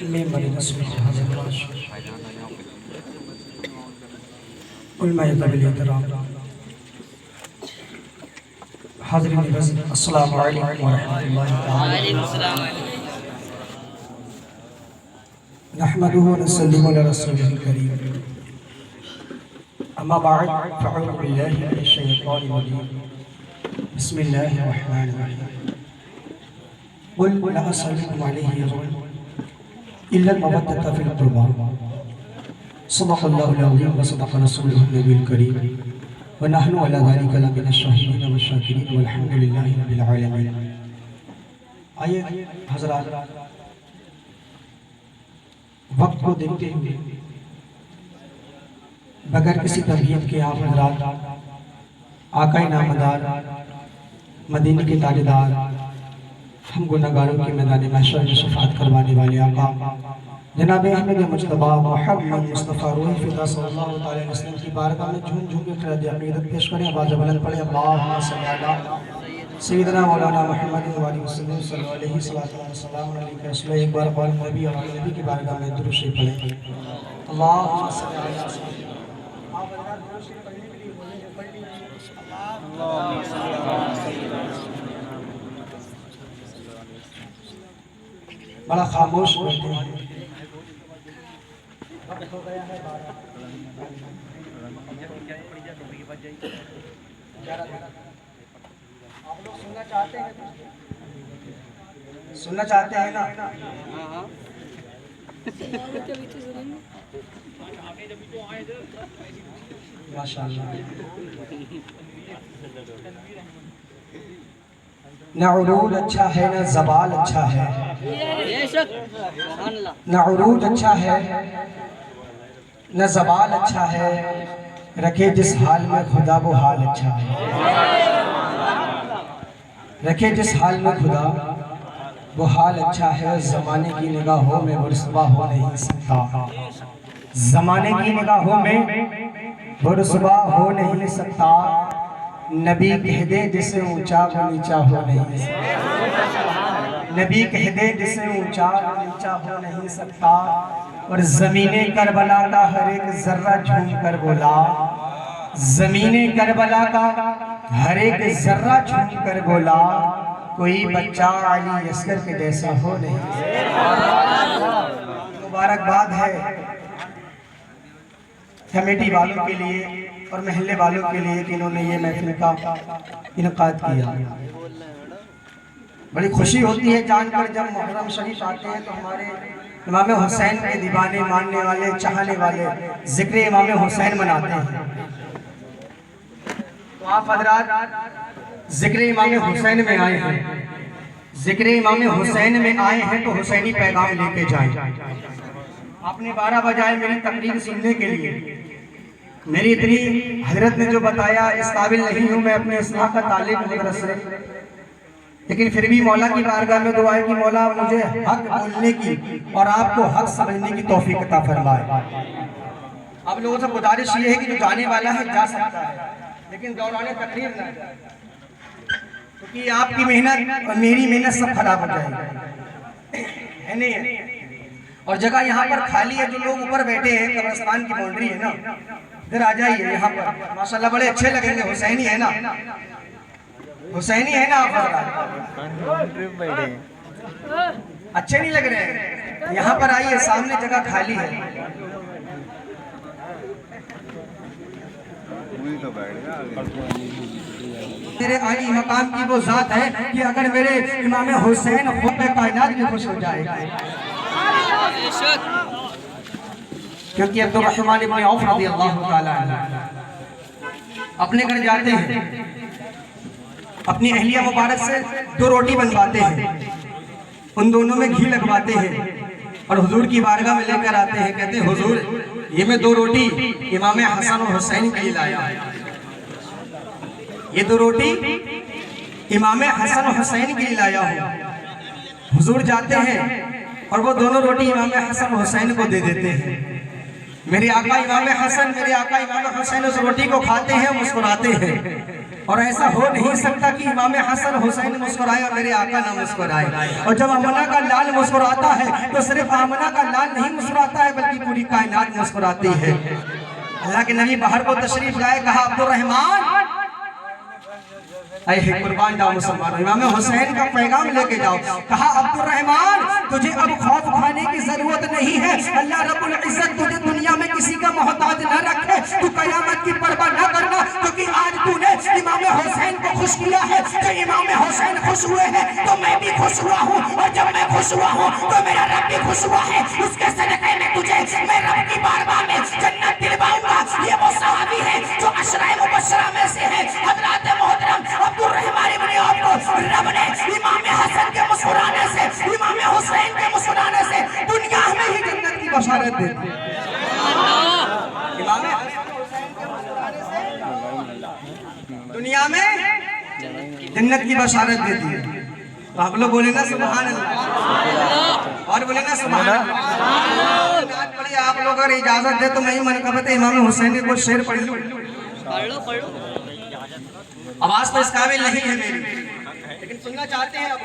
ممبر رسول حاضر باش علماء قبل احترام حاضرین عزیز السلام علیکم ورحمۃ اللہ تعالی نحمده ونصلي على رسوله الكريم اما بعد فاعوذ بالله من الشيطان الرجيم بسم الله الرحمن الرحيم قل لا اسالكم عليه اجرا الا المودة في القربى صدق الله العظيم وصدق رسوله النبي الكريم ونحن على ذلك لمن الشاهدين والشاكرين والحمد لله رب العالمين. آئیے حضرات، وقت کو دیکھتے ہوئے بغیر کسی تمہید کے آپ حضرات آقا نامدار مدینے کے تاجدار ہم گناہگاروں کے میدان محشر میں شفاعت کروانے والے آقا جناب احمد مجتبی محمد مصطفیٰ روح فدا صلی اللہ علیہ وسلم کی بارگاہ میں جھوم جھوم کے خراج عقیدت پیش کریں. آواز بلند پڑھیں اللہم صلی علی سیدنا مولانا محمد وآلہ وسلم صلی اللہ علیہ وسلم علیہ وسلم. ایک بار قول نبی اور نبی کی بارگاہ میں درود شریف پڑھیں اللہم صلی علی سیدنا. آپ اللہ درود شریف پڑھنے کے لیے بولیں اللہم صلی علی سیدنا. بڑا خاموش بیٹھے ہیں. وقت ہو گیا ہے آپ لوگ سننا چاہتے ہیں نا؟ ماشاءاللہ. نہ عروج اچھا ہے نہ زوال اچھا ہے، نہ عروج اچھا ہے نہ زوال اچھا ہے، رکھے جس حال میں خدا وہ حال اچھا ہے. رکھے جس حال میں خدا وہ حال اچھا ہے. زمانے کی نگاہوں میں وہ رسوا ہو نہیں سکتا. زمانے کی نگاہوں میں وہ رسوا ہو نہیں سکتا. نبی کہہ دے جسے اونچا وہ نیچا ہو نہیں سکتا. نبی کہہ دے جسے اونچا وہ نیچا ہو نہیں سکتا. اور زمین کربلا کا ہر ایک ذرہ جھوم کر بولا. زمین کربلا کا ہر ایک ذرہ جھوم کر بولا کوئی بچہ علی اصغر کے جیسا ہو نہیں سکتا. مبارکباد ہے کمیٹی والوں کے لیے اور محلے والوں کے لیے کہ انہوں نے یہ محفل کا انعقاد کیا. بڑی خوشی ہوتی ہے جان کر جب محرم شریف آتے ہیں تو ہمارے امام حسین کے دیوانے ماننے والے چاہنے والے ذکر امام حسین مناتے ہیں. تو آپ حضرات ذکر امام حسین میں آئے ہیں، ذکر امام حسین میں آئے ہیں تو حسینی پیغام لے کے جائیں. آپ نے 12 بجائے میری تقریر سننے کے لیے. میری اتنی حضرت نے جو بتایا اس قابل نہیں ہوں میں اپنے اصلاح کا طالب مدرس سے، لیکن پھر بھی مولا کی بارگاہ میں دعا ہے کہ مولا مجھے حق بولنے کی اور آپ کو حق سمجھنے کی توفیق عطا فرمائے. اب لوگوں سے گزارش یہ ہے کہ جو جانے والا ہے جا سکتا ہے لیکن دوران تقریر نہ جائے، کیونکہ آپ کی محنت اور میری محنت سب خراب ہو جائے گی. ہے نہیں ہے؟ اور جگہ یہاں پر خالی ہے. جو لوگ اوپر بیٹھے ہیں قبرستان کی باؤنڈری ہے نا، ادھر آ جائیے. یہاں پر ماشاءاللہ بڑے اچھے لگیں گے. حسینی ہے نا؟ حسینی ہے نا آپ حضرات؟ اچھے نہیں لگ رہے ہیں؟ یہاں پر آئیے، سامنے جگہ خالی ہے. میرے عالی مقام کی وہ ذات ہے کہ اگر میرے امام حسین خود کائنات بھی خوش ہو جائے گا. کیونکہ عبد الرحمن ابن عوف رضی اللہ تعالیٰ عنہ اپنے گھر جاتے ہیں، اپنی اہلیہ مبارک سے 2 روٹی بنواتے ہیں، ان دونوں میں گھی لگواتے ہیں اور حضور کی بارگاہ میں لے کر آتے ہیں. کہتے ہیں حضور یہ میں 2 روٹی امام حسن و حسین کے لیے لایا ہوں. یہ 2 روٹی امام حسن و حسین کے لیے لایا ہوں. حضور جاتے ہیں اور وہ دونوں روٹی امام حسن و حسین کو دے دیتے ہیں. میرے آقا امام حسن میرے آقا امام حسین اس روٹی کو کھاتے ہیں، مسکراتے ہیں اور ایسا ہو نہیں سکتا کہ امام حسن حسین مسکرائے اور میرے آقا نہ مسکرائے. اور جب آمنہ کا لال مسکراتا ہے تو صرف آمنہ کا لال نہیں مسکراتا ہے بلکہ پوری کائنات مسکراتی ہے. اللہ کے نبی باہر کو تشریف لائے, کہا عبد الرحمن اے قربان جاؤ مسلمان, امام حسین کا پیغام لے کے جاؤ. کہا عبد الرحمن تجھے اب خوف کھانے کی ضرورت نہیں ہے, اللہ رب العزت تجھے دنیا میں کسی کا محتاج نہ رکھے, تو قیامت کی پرواہ نہ کرنا, کیونکہ آج تو نے امام حسین کو خوش کیا ہے. تو امام حسین خوش ہوئے ہیں تو میں بھی خوش ہوا ہوں, اور جب میں خوش ہوا ہوں تو میرا رب بھی خوش ہوا ہے. اس کے صدقے میں تجھے میں رب کی بارگاہ میں جنت دلواؤں گا. یہ وہ صحابی ہے جو عشرہ مبشرہ میں سے ہے. حضرات محترم عبد الرحمن ابن عوف کو رب نے امام حسن کے مسکرانے سے, امام حسین کے مسکرانے سے دنیا میں ہی جنت کی بشارت دے دی. امام حسن حسین کے مسکرانے سے دنیا میں جنت کی بشارت دے دی. تو آپ لوگ بولیں نا سبحان اللہ, اور بولیں نا سبحان اللہ. آپ لوگ اگر اجازت دے تو میں ہی منقبت امام حسین کے کچھ شعر پڑھ لوں. آواز تو اس قابل نہیں ہے میری, لیکن سننا چاہتے ہیں آپ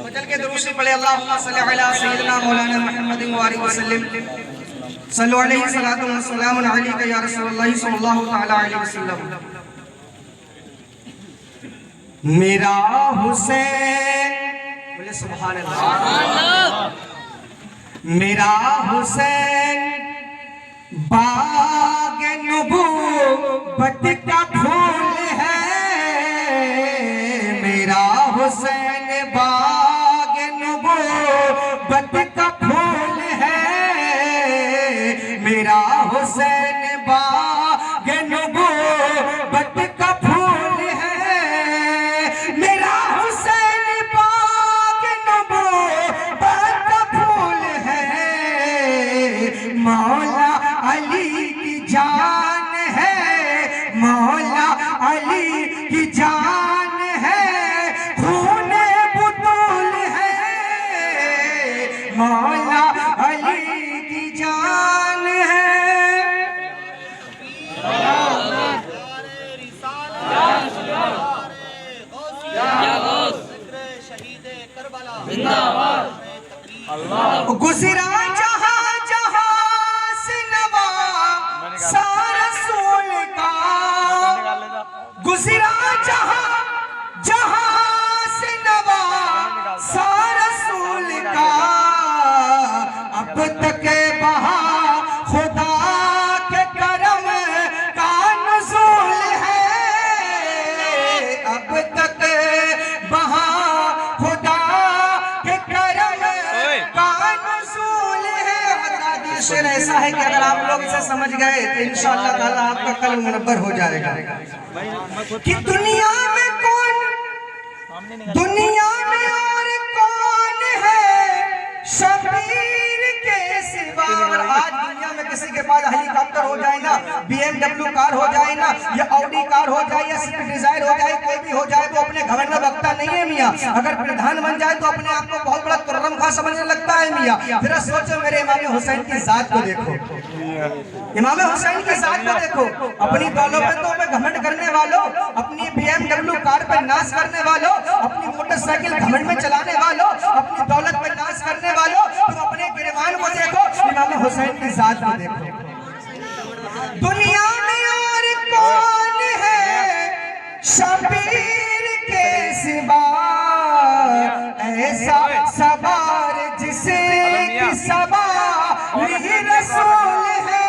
مجل کے دروش سے پڑھے. اللہم صلی علی سیدنا مولانا محمد وآلہ وسلم, صلو علیہ صلاۃ و سلام علیکہ یا رسول اللہ صلی اللہ تعالی علیہ وسلم. میرا حسین, بولے سبحان اللہ. میرا حسین باغ نبوت کا پھول ہے, میرا حسین باغ نبوت کا پھول ہے, میرا حسین باغ نبوت کا پھول ہے, میرا حسین باغ نبوت کا پھول ہے. مولا علی کی جان ہے, مولا علی کی جان ہے, خون بطول ہے, مولا علی کی جان ہے. گزرا جہاں جہاں سے نوا سا رسول کا, گزرا جہاں جہاں سے نوا سا رسول کا, اب تک بہا خدا کے کرم کا نزول ہے, اب تک بہا خدا کے کرم کا نزول ہے. حضرات یہ شعر ایسا ہے کہ اگر آپ لوگ اسے سمجھ گئے تو انشاءاللہ تعالیٰ آپ کا قلب منور ہو جائے گا. کہ دنیا میں کون, دنیا میں اور کون ہے شبیر کے سوا. اگر آج دنیا میں کسی کے پاس ہیلی کاپٹر ہو جائے نا, بی ایم ڈبلیو کار ہو جائے نا, یا آڈی کار ہو جائے, یا سوئفٹ ڈیزائر ہو جائے, کوئی بھی ہو جائے تو اپنے گھمنڈ میں بکتا نہیں ہے میاں. اگر پردھان بن جائے تو اپنے آپ کو بہت بڑا کرم خواہ سمجھنے لگتا ہے میاں. ذرا سوچو میرے امام حسین کی ذات کو دیکھو, امام حسین کی ذات کو دیکھو. اپنی دولتوں پہ گھمنڈ کرنے والوں, اپنی بی ایم ڈبلیو کار پہ ناز کرنے والوں, اپنی موٹر سائیکل گھمنڈ میں چلانے والوں, اپنی دولت پہ ناز کرنے والوں, تم اپنے گریبان کو دیکھو, امام حسین کی ذات کو دیکھو. دنیا میں اور کون ہے شبیر کے سوا, ایسا سوار جس کی سواری رسول ہے,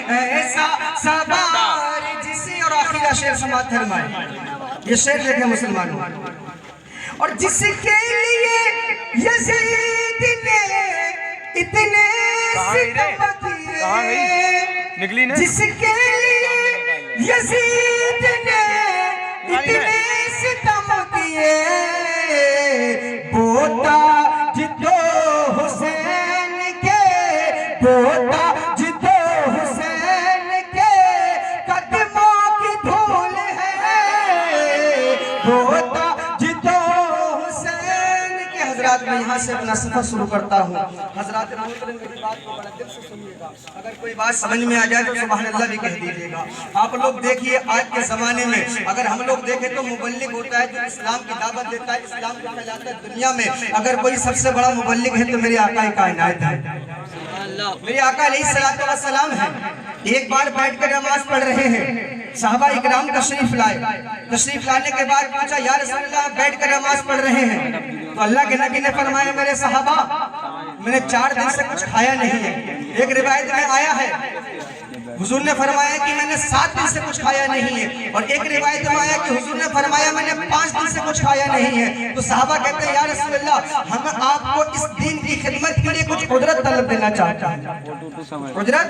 ایسا سوار جسے. اور آخری شعر سماعت فرمائیں, یہ شعر دیکھیں مسلمانوں. اور جس کے لیے یزید نے اتنے ستم کیے, جس کے لیے یزید نے اتنے ستم کیے, پوتا جدو حسین کے, پوتا جدو حسین کے قدموں کی دھول ہے, پوتا جدو حسین کے. حضرات میں یہاں سے سے اپنا سفر شروع کرتا ہوں. حضرات محترم میری بات کو بڑے دل سے سنیے گا. اگر کوئی بات سمجھ میں آ جائے تو سبحان اللہ بھی کہہ دیجیے گا. آپ لوگ دیکھیے آج کے زمانے میں اگر ہم لوگ دیکھیں تو مبلغ ہوتا ہے جو اسلام کی دعوت دیتا ہے, اسلام کو پھیلاتا ہے دنیا میں. اگر کوئی سب سے بڑا مبلغ ہے تو میرے آقا کائنات ہے, میرے آقا علیہ الصلوۃ والسلام ہے. ایک بار بیٹھ کر نماز پڑھ رہے ہیں, صحابہ اکرام تشریف لائے. تشریف لانے کے بعد پوچھا یا رسول اللہ بیٹھ کر نماز پڑھ رہے ہیں؟ تو اللہ کے نبی نے فرمایا میرے صحابہ میں نے 4 دن سے کچھ کھایا نہیں ہے. ایک روایت میں آیا ہے حضور نے فرمایا کہ میں نے 7 دن سے کچھ کھایا نہیں ہے, اور ایک روایت میں آیا کہ حضور نے فرمایا میں نے 5 دن سے کچھ کھایا نہیں ہے. تو صحابہ کہتے ہیں یا رسول اللہ ہم آپ کو اس دین کی خدمت کے لیے کچھ اجرت طلب دینا چاہتے ہیں, اجرت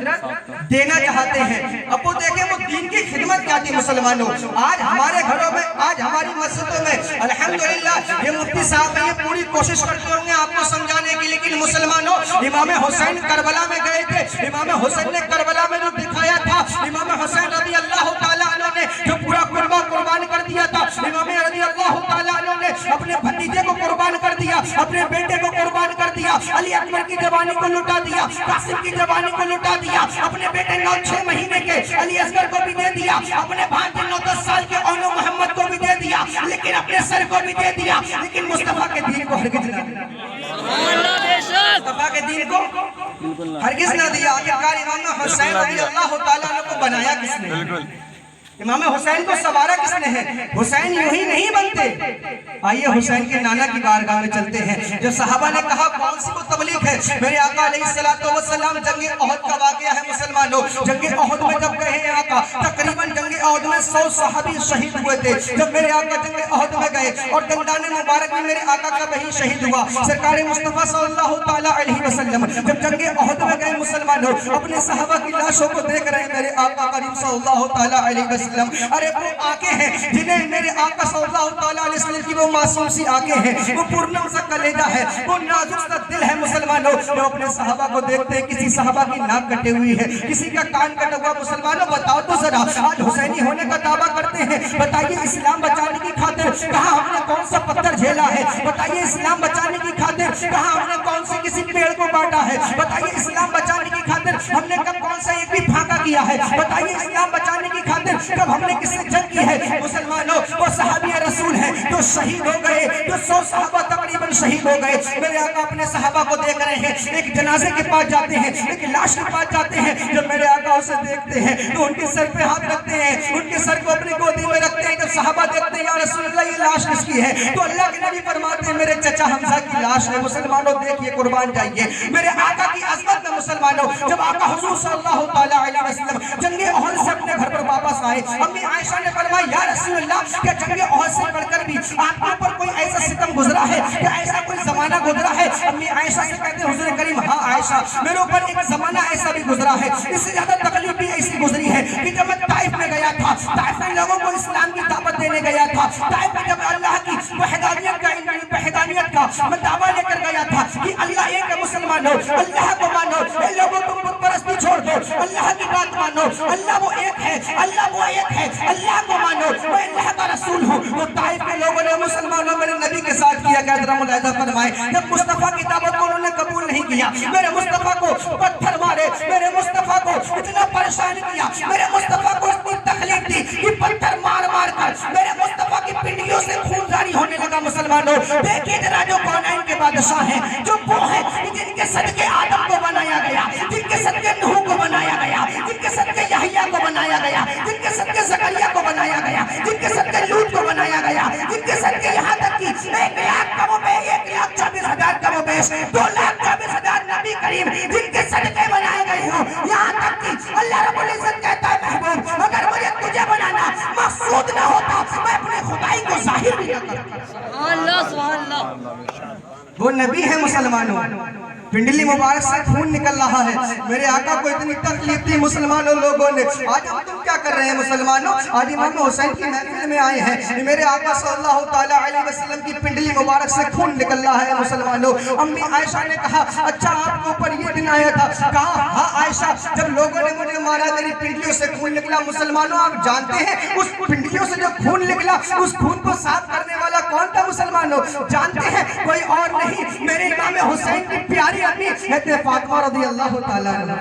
دینا چاہتے ہیں. اب وہ دیکھیں وہ دین کی خدمت کیا تھی مسلمانوں. آج ہمارے گھروں میں, آج ہماری مسجدوں میں الحمدللہ یہ مفتی صاحب یہ پوری کوشش کرتے ہوں گے آپ کو سمجھانے کی, لیکن مسلمانوں امام حسین کربلا میں گئے تھے. امام حسین نے کربلا میں جو دکھایا تھا, امام حسین رضی اللہ تعالیٰ عنہ نے جو پورا قربان کر دیا تھا, امام رضی اللہ تعالیٰ عنہ نے اپنے بھتیجے کو قربان کر دیا, اپنے بیٹے کو قربان کر دیا, علی اکبر کی جوانی کو لٹا دیا, قاسم کی جوانی کو لٹا دیا, اپنے بیٹے 9-6 مہینے کے علی اصغر کو بھی دے دیا, اپنے بھانجے 9-10 سال کے اونو محمد کو بھی دے دیا, لیکن اپنے سر کو بھی دے دیا, لیکن مصطفیٰ کے دین کو ہرگز نہ دیا. مصطفیٰ کے دین کو ہرگز نہ دیا. آخرکار امام حسین رضی اللہ تعالیٰ عنہ کو بنایا کس نے؟ امام حسین کو سوارا کس نے ہے؟ حسین یوں ہی نہیں بنتے. آئیے حسین کے نانا کی بارگاہ میں چلتے ہیں. جو صحابہ نے کہا کون سی وہ تبلیغ ہے, میرے آقا علیہ السلام جنگ احد کا واقعہ ہے مسلمانوں. جنگ احد میں جب گئے ہیں آقا تقریباً جنگ احد میں 100 صحابی شہید ہوئے تھے. جب میرے آقا جنگ احد میں گئے اور دندان مبارک میں میرے آقا کا وہی شہید ہوا سرکار مصطفیٰ صلی اللہ تعالیٰ علیہ وسلم. جب جنگ احد میں گئے مسلمانوں اپنے صحابہ کی لاشوں کو دیکھ رہے ہیں میرے آقا کریم صلی اللہ تعالیٰ علیہ وسلم. ارے وہ آنکھیں ہیں جنہیں میرے آقا صلی اللہ تعالیٰ علیہ وسلم کی وہ معصوم سی آنکھیں ہیں, وہ پورنم سا کلیجہ ہے, وہ نازک سا دل ہے مسلمانوں. جو اپنے صحابہ کو دیکھتے ہیں کسی صحابہ کی ناک کٹے ہوئی ہے, کسی کا کان کٹا ہوا. مسلمانوں بتاؤ تو ذرا آج حسینی ہونے کا دعویٰ کرتے ہیں, بتائیے اسلام بچانے کی خاطر کہاں ہم نے کون سا پتھر جھیلا ہے, بتائیے اسلام بچانے کی خاطر کہاں ہم نے کون سے کسی پیڑ کو کاٹا ہے, بتائیے اسلام بچانے کی خاطر ہم نے کب کون سا ایک بھی پھانکا کیا ہے, بتائیے اسلام بچانے کی خاطر کب ہم نے کس سے جنگ کی ہے. مسلمانوں وہ صحابی رسول ہیں جو شہید ہو گئے, جو 100 صحابہ تقریباً شہید ہو گئے. میرے آقا اپنے صحابہ کو دیکھ رہے ہیں, ایک جنازے کے پاس جاتے ہیں, ایک لاش کے پاس جاتے ہیں. جب میرے آقا اسے دیکھتے ہیں تو ان کے سر پہ ہاتھ رکھتے ہیں, ان کے سر کو اپنی گودی میں رکھتے ہیں. جب صحابہ دیکھتے ہیں یا رسول اللہ یہ لاش کس کی ہے, تو اللہ کے نبی فرماتے ہیں میرے چچا حمزہ کی لاش ہے. مسلمانوں دیکھیے قربان جائیے میرے آقا کی عظمت میں. مسلمانوں جب آقا حضور صلی اللہ تعالیٰ علیہ وسلم جنگ احد سے اپنے گھر پر واپس آئے, امی عائشہ نے فرمایا یا رسول اللہ کیا جنگ احد سے بڑھ کر بھی آپ کے اوپر کوئی ایسا ستم گزرا ہے, کیا ایسا کوئی زمانہ گزرا ہے؟ امی عائشہ سے کہتے ہیں حضور کریم ہاں عائشہ میرے اوپر ایک زمانہ ایسا بھی گزرا ہے, اس سے زیادہ تکلیف بھی ایسی گزری ہے کہ جب میں طائف میں گیا تھا, طائف میں لوگوں کو اسلام کی دعوت دینے گیا تھا, طائف میں جب اللہ کی وحدانیت کا میں دعویٰ لے کر گیا تھا کہ اللہ ایک ہے مسلمانوں, اللہ کو مانو, اے لوگوں تم بت پرستی چھوڑ دو, اللہ کی بات مانو, اللہ وہ ایک ہے, اللہ وہ ایک ہے, اللہ کو مانو, میں اللہ کا رسول ہوں. وہ طائف کے لوگوں نے مسلمانوں میرے نبی کے ساتھ کیا کہ ذرا ملاحظہ فرمائے, جب مصطفیٰ کی دعوت کو انہوں نے قبول نہیں کیا, میرے مصطفیٰ کو پتھر مارے, میرے مصطفیٰ کو اتنا پریشان کیا, میرے مصطفیٰ کو اتنی تکلیف دی کہ پتھر مار مار کر میرے مصطفیٰ کی پنڈلیوں سے خون جاری ہونے لگا. مسلمانوں دیکھیے ذرا جو کونین کے بادشاہ ہیں, جو وہ ہیں جن کے صدقے آدم کو بنایا گیا, جن کے صدقے نوح کو بنایا گیا, جن کے صدقے یحییٰ کو بنایا گیا, جن کے صدقے زکریا کو بنایا گیا, جن کے صدقے لوط کو بنایا گیا, جن کے صدقے یہاں تک کہ 1,24,000 کم و بیش 2,24,000 نبی کریم جن کے صدقے بنائے گئے ہوں. یہاں تک کہ اللہ رب العزت کہتا ہے محبوب اگر مجھے تجھے بنانا مقصود نہ ہوتا میں اپنے خدائی کو ظاہر بھی نہ کرتا. سبحان اللہ, وہ نبی ہے مسلمانوں, پنڈلی مبارک سے خون نکل رہا ہے. میرے آقا کو اتنی تکلیف تھی مسلمانوں لوگوں نے. آج ہم تم کیا کر رہے ہیں مسلمانوں, آج امام حسین کی محفل میں آئے ہیں, میرے آقا صلی اللہ تعالیٰ علیہ وسلم کی پنڈلی مبارک سے خون نکل رہا ہے مسلمانوں. امی عائشہ نے کہا اچھا آپ کے اوپر یہ دن آیا تھا, کہا ہاں عائشہ جب لوگوں نے مجھے مارا میری پنڈلیوں سے خون نکلا. مسلمانوں آپ جانتے ہیں اس پنڈلیوں سے جو خون نکلا اس خون کو صاف کرنے والا کون تھا مسلمانوں؟ جانتے ہیں؟ کوئی اور نہیں، میرے امام حسین کی پیاری امی حضرت فاطمہ رضی اللہ تعالیٰ عنہ۔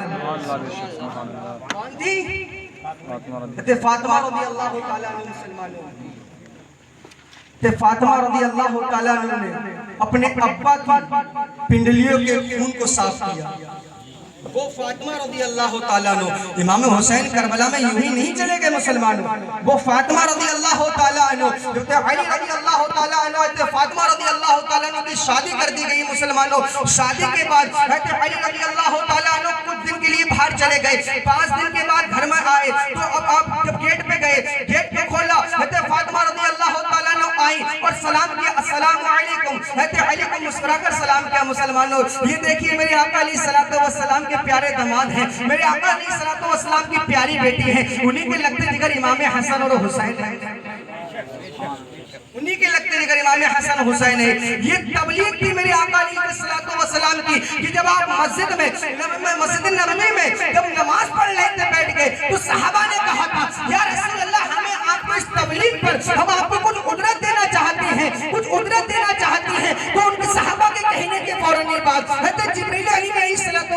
کون تھی؟ حضرت فاطمہ رضی اللہ تعالیٰ عنہ مسلمانوں۔ حضرت فاطمہ رضی اللہ تعالیٰ عنہ نے اپنے ابا کی پنڈلیوں کے خون کو صاف کیا۔ وہ فاطمہ رضی اللہ تعالیٰ عنہ، امام حسین کربلا میں یوں ہی نہیں چلے گئے مسلمانوں، وہ فاطمہ رضی اللہ تعالیٰ عنہ، حضرت علی رضی اللہ تعالیٰ عنہ، حضرت فاطمہ رضی اللہ تعالیٰ عنہ کی شادی کر دی گئی مسلمانوں۔ شادی کے بعد حضرت علی رضی اللہ تعالیٰ عنہ کچھ دن کے لیے باہر چلے گئے، 5 دن کے بعد گھر میں آئے تو اب آپ جب گیٹ پہ گئے، گیٹ پہ کھولا، حضرت فاطمہ رضی اللہ تعالیٰ عنہ آئی اور سلام کیا، السلام علیکم۔ حضرت علی کو مسکرا کر سلام کیا مسلمانوں۔ یہ دیکھیے میرے آقا علیہ السلام کے پیارے داماد ہیں، میرے آقا علیہ السلام کی پیاری بیٹی ہیں، انہی کے لگتے جگر امام حسن اور حسین ہیں، انہی کے لگتے جگر امام حسن حسین ہے۔ یہ تبلیغ تھی میرے آقا علیہ السلام کی کہ جب آپ مسجد نبوی میں جب نماز پڑھ رہے تھے بیٹھ کے تو صحابہ نے کہا تھا یا رسول اللہ ہمیں آپ کو اس تبلیغ پر ہم آپ کو کچھ اجرت دینا چاہتے ہیں، کچھ اجرت دینا چاہتے ہیں۔ تو ان کے صحابہ کے کہنے کے فوراً یہ بات حضرت جبریل علیہ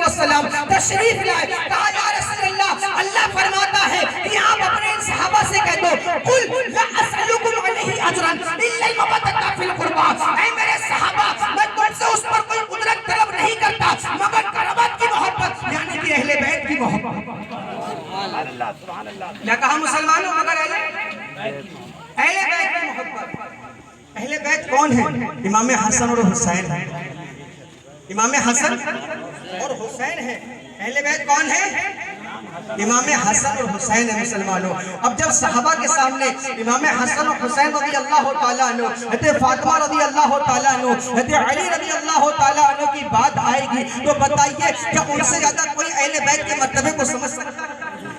السلام تشریف لائے، کہا یا رسول اللہ اللہ فرماتا ہے کہ آپ اپنے ان صحابہ سے کہہ دو قل لا اسألکم علیہ اجرا الا المودۃ فی القربى، اے میرے صحابہ میں تم سے اس پر کوئی اجرت طلب نہیں کرتا مگر قرابت کی محبت، یعنی کہ اہل بیت کی محبت۔ کیا کہا مسلمانوں؟ مگر اہل بیت کی محبت۔ اہل بیت کون ہیں؟ امام حسن اور حسین ہیں، امام حسن اور حسین ہیں۔ اہل بیت کون ہیں؟ امام حسن اور حسین ہیں مسلمانوں۔ اب جب صحابہ کے سامنے امام حسن اور حسین رضی اللہ تعالیٰ عنہ، حضرت فاطمہ رضی اللہ تعالیٰ عنہ، حضرت علی رضی اللہ تعالیٰ عنہ کی بات آئے گی تو بتائیے کہ ان سے زیادہ کوئی اہل بیت کے مرتبے کو سمجھ سکتا ہے؟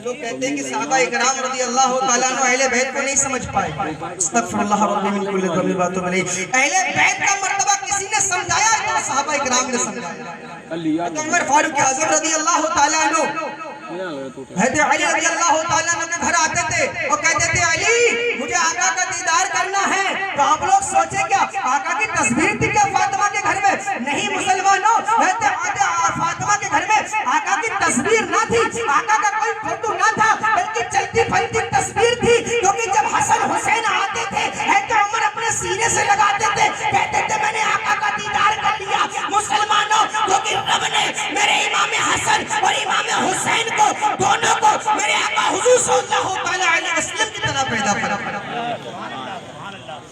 لوگ کہتے ہیں کہ صحابہ اکرام رضی اللہ تعالیٰ عنہ اہل بیت کو نہیں سمجھ پائے۔ استغفر اللہ ربی من کل ذنب واتوب الیہ۔ اہل بیت کا مرتبہ کسی نے سمجھایا تو صحابہ اکرام نے سمجھایا۔ تو عمر فاروق اعظم رضی اللہ تعالیٰ عنہ حضرت علی رضی اللہ تعالیٰ عنہ کے گھر آتے تھے اور کہتے تھے علی مجھے آقا کا دیدار کرنا ہے۔ تو آپ لوگ سوچیں کیا آقا کی تصویر تھی کیا فاطمہ کے گھر میں؟ نہیں مسلمانوں، فاطمہ کے گھر میں آقا کی تصویر نہ تھی، آقا کا کوئی فوٹو نہ تھا، بلکہ چلتی پھرتی تصویر تھی، کیونکہ جب حسن حسین آتے تھے حضرت عمر اپنے سینے سے لگاتے تھے، کہتے تھے میں نے آقا کا دیدار کر لیا۔ مسلمانوں کیونکہ رب نے میرے امام حسن اور امام حسین کو دونوں کو میرے آقا حضور صلی اللہ تعالیٰ علیہ وسلم کی طرح پیدا کرا۔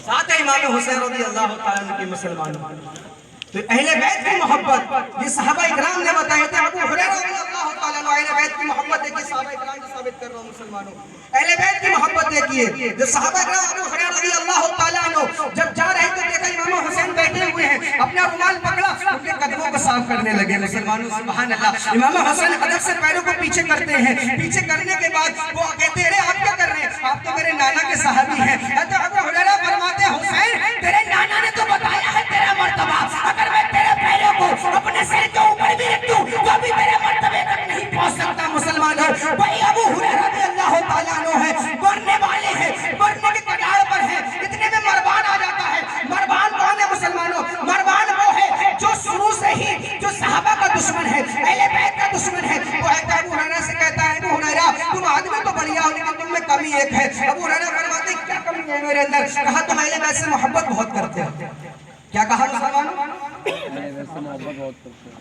ساتھ ہے امام حسین رضی اللہ تعالیٰ عنہ کی مسلمانوں۔ تو اہل بیت کی محبت یہ صحابہ اکرام نے بتایا تھا۔ ابو ہریرہ رضی اللہ تعالیٰ عنہ اہل بیت کی محبت دیکھیے، صحابہ اکرام سے ثابت کر رہا ہوں مسلمانوں، اہل بیت کی محبت دیکھیے۔ جو صحابہ اکرام ابو ہریرہ رضی اللہ تعالیٰ عنہ جب جا رہے تھے دیکھا امام حسین بیٹھے ہوئے ہیں، اپنا رومال پکڑا ان کے قدموں کو صاف کرنے لگے مسلمانوں، سبحان اللہ۔ امام حسین ادب سے پیروں کو پیچھے کرتے ہیں، پیچھے کرنے کے بعد وہ کہتے ہیں آپ کیا کر رہے ہیں؟ آپ تو میرے نانا کے صحابی ہیں۔ حضرت ابو ہریرہ فرماتے ہیں حسین تیرے نانا نے تو بتایا ہے تیرا مرتبہ، اگر میں تیرے پیروں کو اپنے سر کے اوپر بھی رکھ دوں تو بھی میرے مرتبے تک نہیں پہنچ سکتا مسلمانوں۔ بھائی ابو ہریرہ رضی اللہ تعالیٰ عنہ ہے، مرنے والے ہیں، مرنے کے کگاڑ پر ہیں، اتنے میں مروان آ جاتا ہے۔ مروان کون ہے مسلمانوں؟ مروان وہ ہے جو شروع سے ہی جو صحابہ کا دشمن ہے، اہل بیت کا دشمن ہے۔ وہ ابو ہریرہ سے کہتا ہے ابو ہریرہ تم آدمی تو بڑھیا ہو لیکن تم میں کمی ایک ہے۔ ابو ہریرہ فرماتے ہیں کیا کمی ہے میرے اندر؟ کہا تم اہل بیت سے محبت بہت کرتے ہو۔ کیا کہا مسلمانوں؟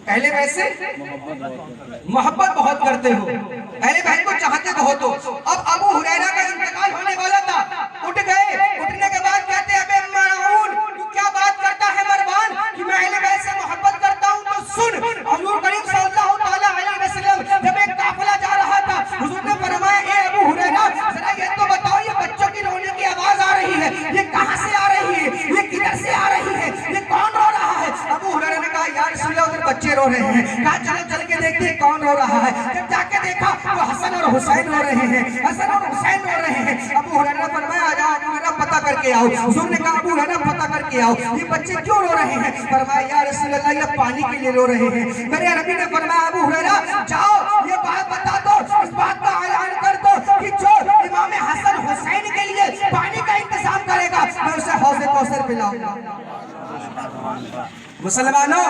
اہل بیت سے محبت بہت کرتے ہو، اہل بیت کو چاہتے بہت ہو۔ اب ابو ہریرہ کا انتقال ہونے والا تھا، اٹھ گئے، اٹھنے کے بعد کہتے ہیں ابے ملعون تو کیا بات کرتا ہے مروان کہ میں اہل بیت سے محبت کرتا ہوں؟ تو سن، حضور کریم صلی اللہ تعالیٰ علیہ وسلم جب ایک قافلہ جا رہا تھا حضور نے فرمایا اے ابو ہریرہ ذرا یہ تو بتاؤ یہ بچوں کی رونے کی آواز آ رہی ہے، یہ کہاں سے آ رہی ہے، یہ کدھر سے آ رہی ہے، یہ کون رو رہا ہے؟ ابو ہریرہ نے کہا یا رسول اللہ ادھر بچے رو رہے ہیں۔ کہا چلو چل کے دیکھتے ہیں کون رو رہا ہے۔ جب جا کے دیکھا تو حسن اور حسین رو رہے ہیں، حسن اور حسین رو رہے ہیں۔ ابو ہریرہ نے فرمایا آجا ابو ہریرہ پتہ کر کے آؤ۔ حضور نے کہا ابو ہریرہ پتہ کر کے آؤ یہ بچے کیوں رو رہے ہیں؟ فرمایا یا رسول اللہ یہ پانی کے لیے رو رہے ہیں۔ میرے نبی نے فرمایا ابو ہریرہ جاؤ یہ بات بتا دو، اس بات کا اعلان کر دو کہ جو امام حسن حسین کے لیے پانی کا انتظام کرے گا میں اسے حوض کوثر پلاؤں گا۔ مسلمانوں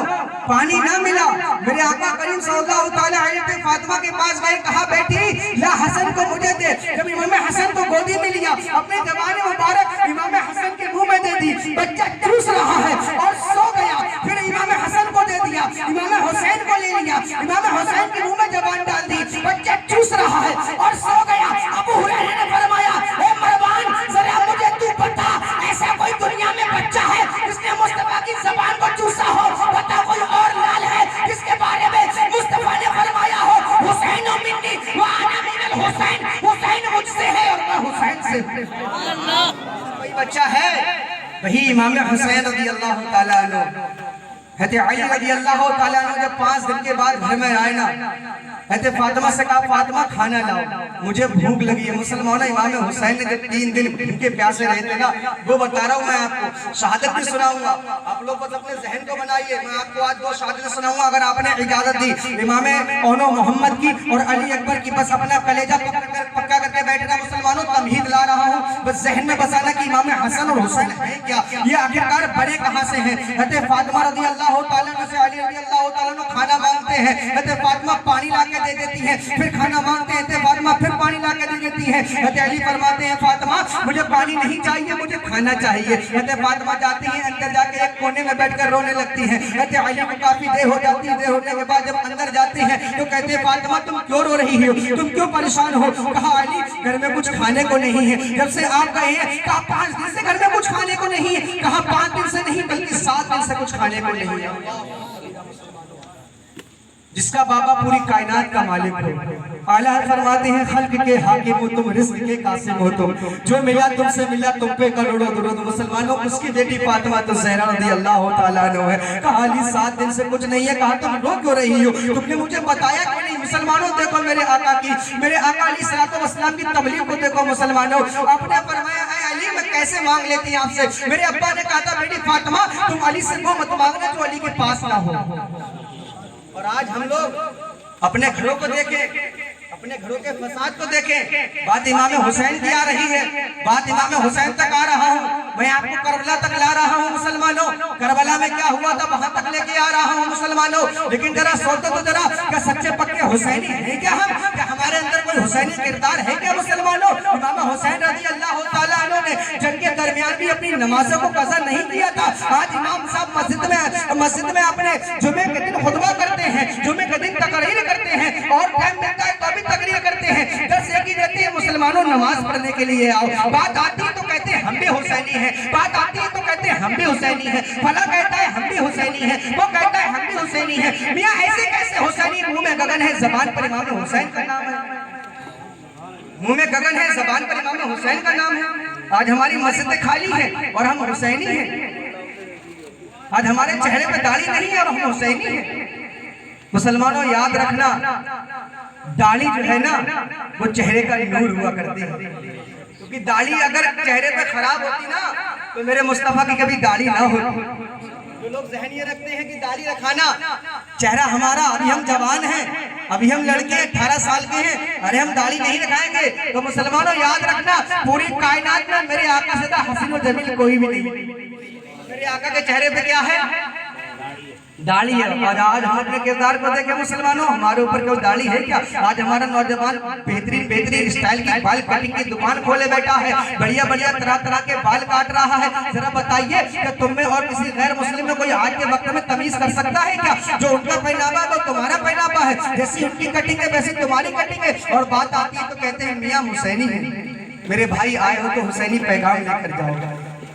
پانی نہ ملا، میرے آقا کریم صلی اللہ تعالیٰ علیہ وسلم فاطمہ کے پاس گئے، کہا بیٹی لا حسن کو مجھے دے۔ جب امام حسن کو گودی میں لیا، اپنے زبان مبارک امام حسن کے منہ میں دے دی، بچہ چوس رہا ہے اور سو گیا۔ پھر امام حسن کو دے دیا، امام حسین کو لے لیا، امام حسین کے منہ میں زبان ڈال دی، بچہ چوس رہا ہے اور سو گیا۔ ابو ہریرہ نے فرمایا اے مروان ذرا مجھے تو بتا، ایسا کوئی دنیا میں بچہ ہے جس نے مصطفیٰ کی زبان کو چوسا ہو؟ بتا کوئی اور لال ہے جس کے بارے میں مصطفیٰ نے فرمایا ہو حسین منی وانا من الحسین، حسین مجھ سے ہے اور میں حسین سے ہوں۔ کوئی بچہ ہے وہی امام حسین رضی اللہ تعالیٰ عنہ۔ حضرت علی رضی اللہ تعالیٰ عنہ جب 5 دن کے بعد گھر میں آئے نا، حضرت فاطمہ سے کہا فاطمہ کھانا لاؤ مجھے بھوک لگی ہے۔ مسلمانوں امام حسین نے جب 3 دن بھوکے پیاسے رہے تھے نا، وہ بتا رہا ہوں میں آپ کو، شہادت بھی سناؤں گا، آپ لوگ بس اپنے ذہن کو بنائیے، میں آپ کو آج 2 شہادت سناؤں گا اگر آپ نے اجازت دی، امام اونو محمد کی اور علی اکبر کی۔ بس اپنا کلیجہ پکا کر کے بیٹھنا مسلمانوں، تمہید لا رہا ہوں، بس ذہن میں بسانا کہ امام حسن اور حسین ہے کیا، یہ آخرکار بڑے کہاں سے ہیں۔ حضرت فاطمہ رضی اللہ تعالیٰ عنہ سے علی رضی اللہ تعالیٰ عنہ کھانا مانگتے ہیں، حضرت فاطمہ پانی لا کے دے دیتی ہیں، پھر کھانا مانگتے ہیں، حضرت فاطمہ پھر پانی لا کے دے دیتی ہیں۔ حضرت علی فرماتے ہیں فاطمہ مجھے پانی نہیں چاہیے، مجھے کھانا چاہیے۔ حضرت فاطمہ جاتی ہیں اندر، جا کے ایک کونے میں بیٹھ کر رونے لگتی ہیں۔ حضرت علی کو کافی دیر ہو جاتی ہے، دیر ہونے کے بعد جب اندر جاتے ہیں تو کہتے ہیں فاطمہ تم کیوں رو رہی ہو، تم کیوں پریشان ہو؟ کہا علی گھر میں کچھ کھانے کو نہیں ہے، جب سے آپ گئے ہیں کہا 5 دن سے گھر میں کچھ کھانے کو نہیں ہے، کہا 5 دن سے نہیں بلکہ 7 دن سے کچھ کھانے کو نہیں ہے۔ جس کا بابا پوری کائنات کا مالک ہو، اعلیٰ فرماتے ہیں خلق کے حاکم ہو تم، رزق کے قاسم ہو تم، جو ملا تم سے ملا تم پہ کروڑوں درود۔ مسلمانوں اس کی بیٹی فاطمہ تو زہرا رضی اللہ تعالیٰ عنہ ہے۔ کہا علی 7 دن سے کچھ نہیں ہے، کہا تم رو کیوں رہی ہو، تم نے مجھے بتایا کیوں نہیں؟ مسلمانوں دیکھو میرے آقا کی، میرے آقا علیہ الصلوۃ والسلام کی تبلیغ کو دیکھو مسلمانوں۔ آپ نے فرمایا اے علی میں کیسے مانگ لیتی ہیں آپ سے؟ میرے ابا نے کہا تھا بیٹی فاطمہ تم علی سے وہ مت مانگنا جو علی کے پاس نہ ہو۔ اور آج ہم لوگ اپنے گھروں کو دیکھیں، اپنے گھروں کے فساد کو دیکھیں، بات امام حسین کی آ رہی ہے، بات امام حسین تک آ رہا ہوں، میں آپ کو کربلا تک لا رہا ہوں مسلمانوں۔ کربلا میں کیا ہوا تھا وہاں تک لے کے آ رہا ہوں مسلمانوں، لیکن ذرا سوچو تو ذرا کیا سچے پکے حسینی ہیں کیا ہم؟ کیا ہمارے اندر کوئی حسینی کردار ہے کیا مسلمانوں؟ امام حسین رضی اللہ تعالیٰ عنہ نے جنگ کے درمیان بھی اپنی نمازوں کو قضا نہیں کیا تھا۔ آج امام صاحب مسجد میں اپنے جمعے کے دن خطبہ کرتے ہیں، جمعے کے دن تقریر کرتے ہیں اور ٹائم ملتا ہے تو بھی تقریر کرتے ہیں، درس ایک ہی دیتے ہیں مسلمانوں نماز پڑھنے کے لیے آؤ۔ بات آتی ہے تو کہتے ہیں ہم بھی حسینی ہیں، بات آتی ہے تو کہتے ہیں ہم بھی حسینی ہیں، فلاں کہتا ہے ہم بھی حسینی ہیں، وہ کہتا ہے ہم بھی حسینی ہیں۔ میاں ایسے کیسے حسینی؟ منہ میں گگن ہے زبان پر امام حسین کا نام ہے، منہ میں گگن ہے زبان پر امام حسین کا نام ہے۔ آج ہماری مسجدیں خالی ہیں اور ہم حسینی ہیں، آج ہمارے چہرے پہ داڑھی نہیں ہے اور ہم حسینی ہیں۔ مسلمانوں یاد رکھنا داڑھی جو ہے نا وہ چہرے کا نور ہوا کرتی ہے، کیونکہ داڑھی اگر چہرے پہ خراب ہوتی نا تو میرے مصطفیٰ کی کبھی داڑھی نہ ہوتی۔ جو لوگ ذہن یہ رکھتے ہیں کہ داڑھی رکھانا چہرہ ہمارا، ابھی ہم جوان ہیں، ابھی ہم لڑکے 18 سال کے ہیں، ارے ہم داڑھی نہیں رکھائیں گے، تو مسلمانوں یاد رکھنا پوری کائنات میں میرے آقا سے حسین و جمیل کوئی بھی نہیں۔ میرے آقا کے چہرے پہ کیا ہے؟ داڑھی ہے۔ اور آج ہم اپنے کردار کو دیکھیں مسلمانوں، ہمارے اوپر کوئی داڑھی ہے کیا؟ آج ہمارا نوجوان بہترین اسٹائل کی بال کٹنگ کی دکان کھولے بیٹھا ہے، بڑھیا طرح کے بال کاٹ رہا ہے۔ ذرا بتائیے کہ تم میں اور کسی غیر مسلم میں کوئی آج کے وقت میں تمیز کر سکتا ہے کیا؟ جو ان کا پہناوا ہے وہ تمہارا پہناوا ہے، جیسی ان کی کٹنگ ہے ویسی تمہاری کٹنگ ہے۔ اور بات آتی ہے تو کہتے ہیں میاں حسینی ہے۔ میرے بھائی آئے ہو تو حسینی پیغام لے کر جاؤ،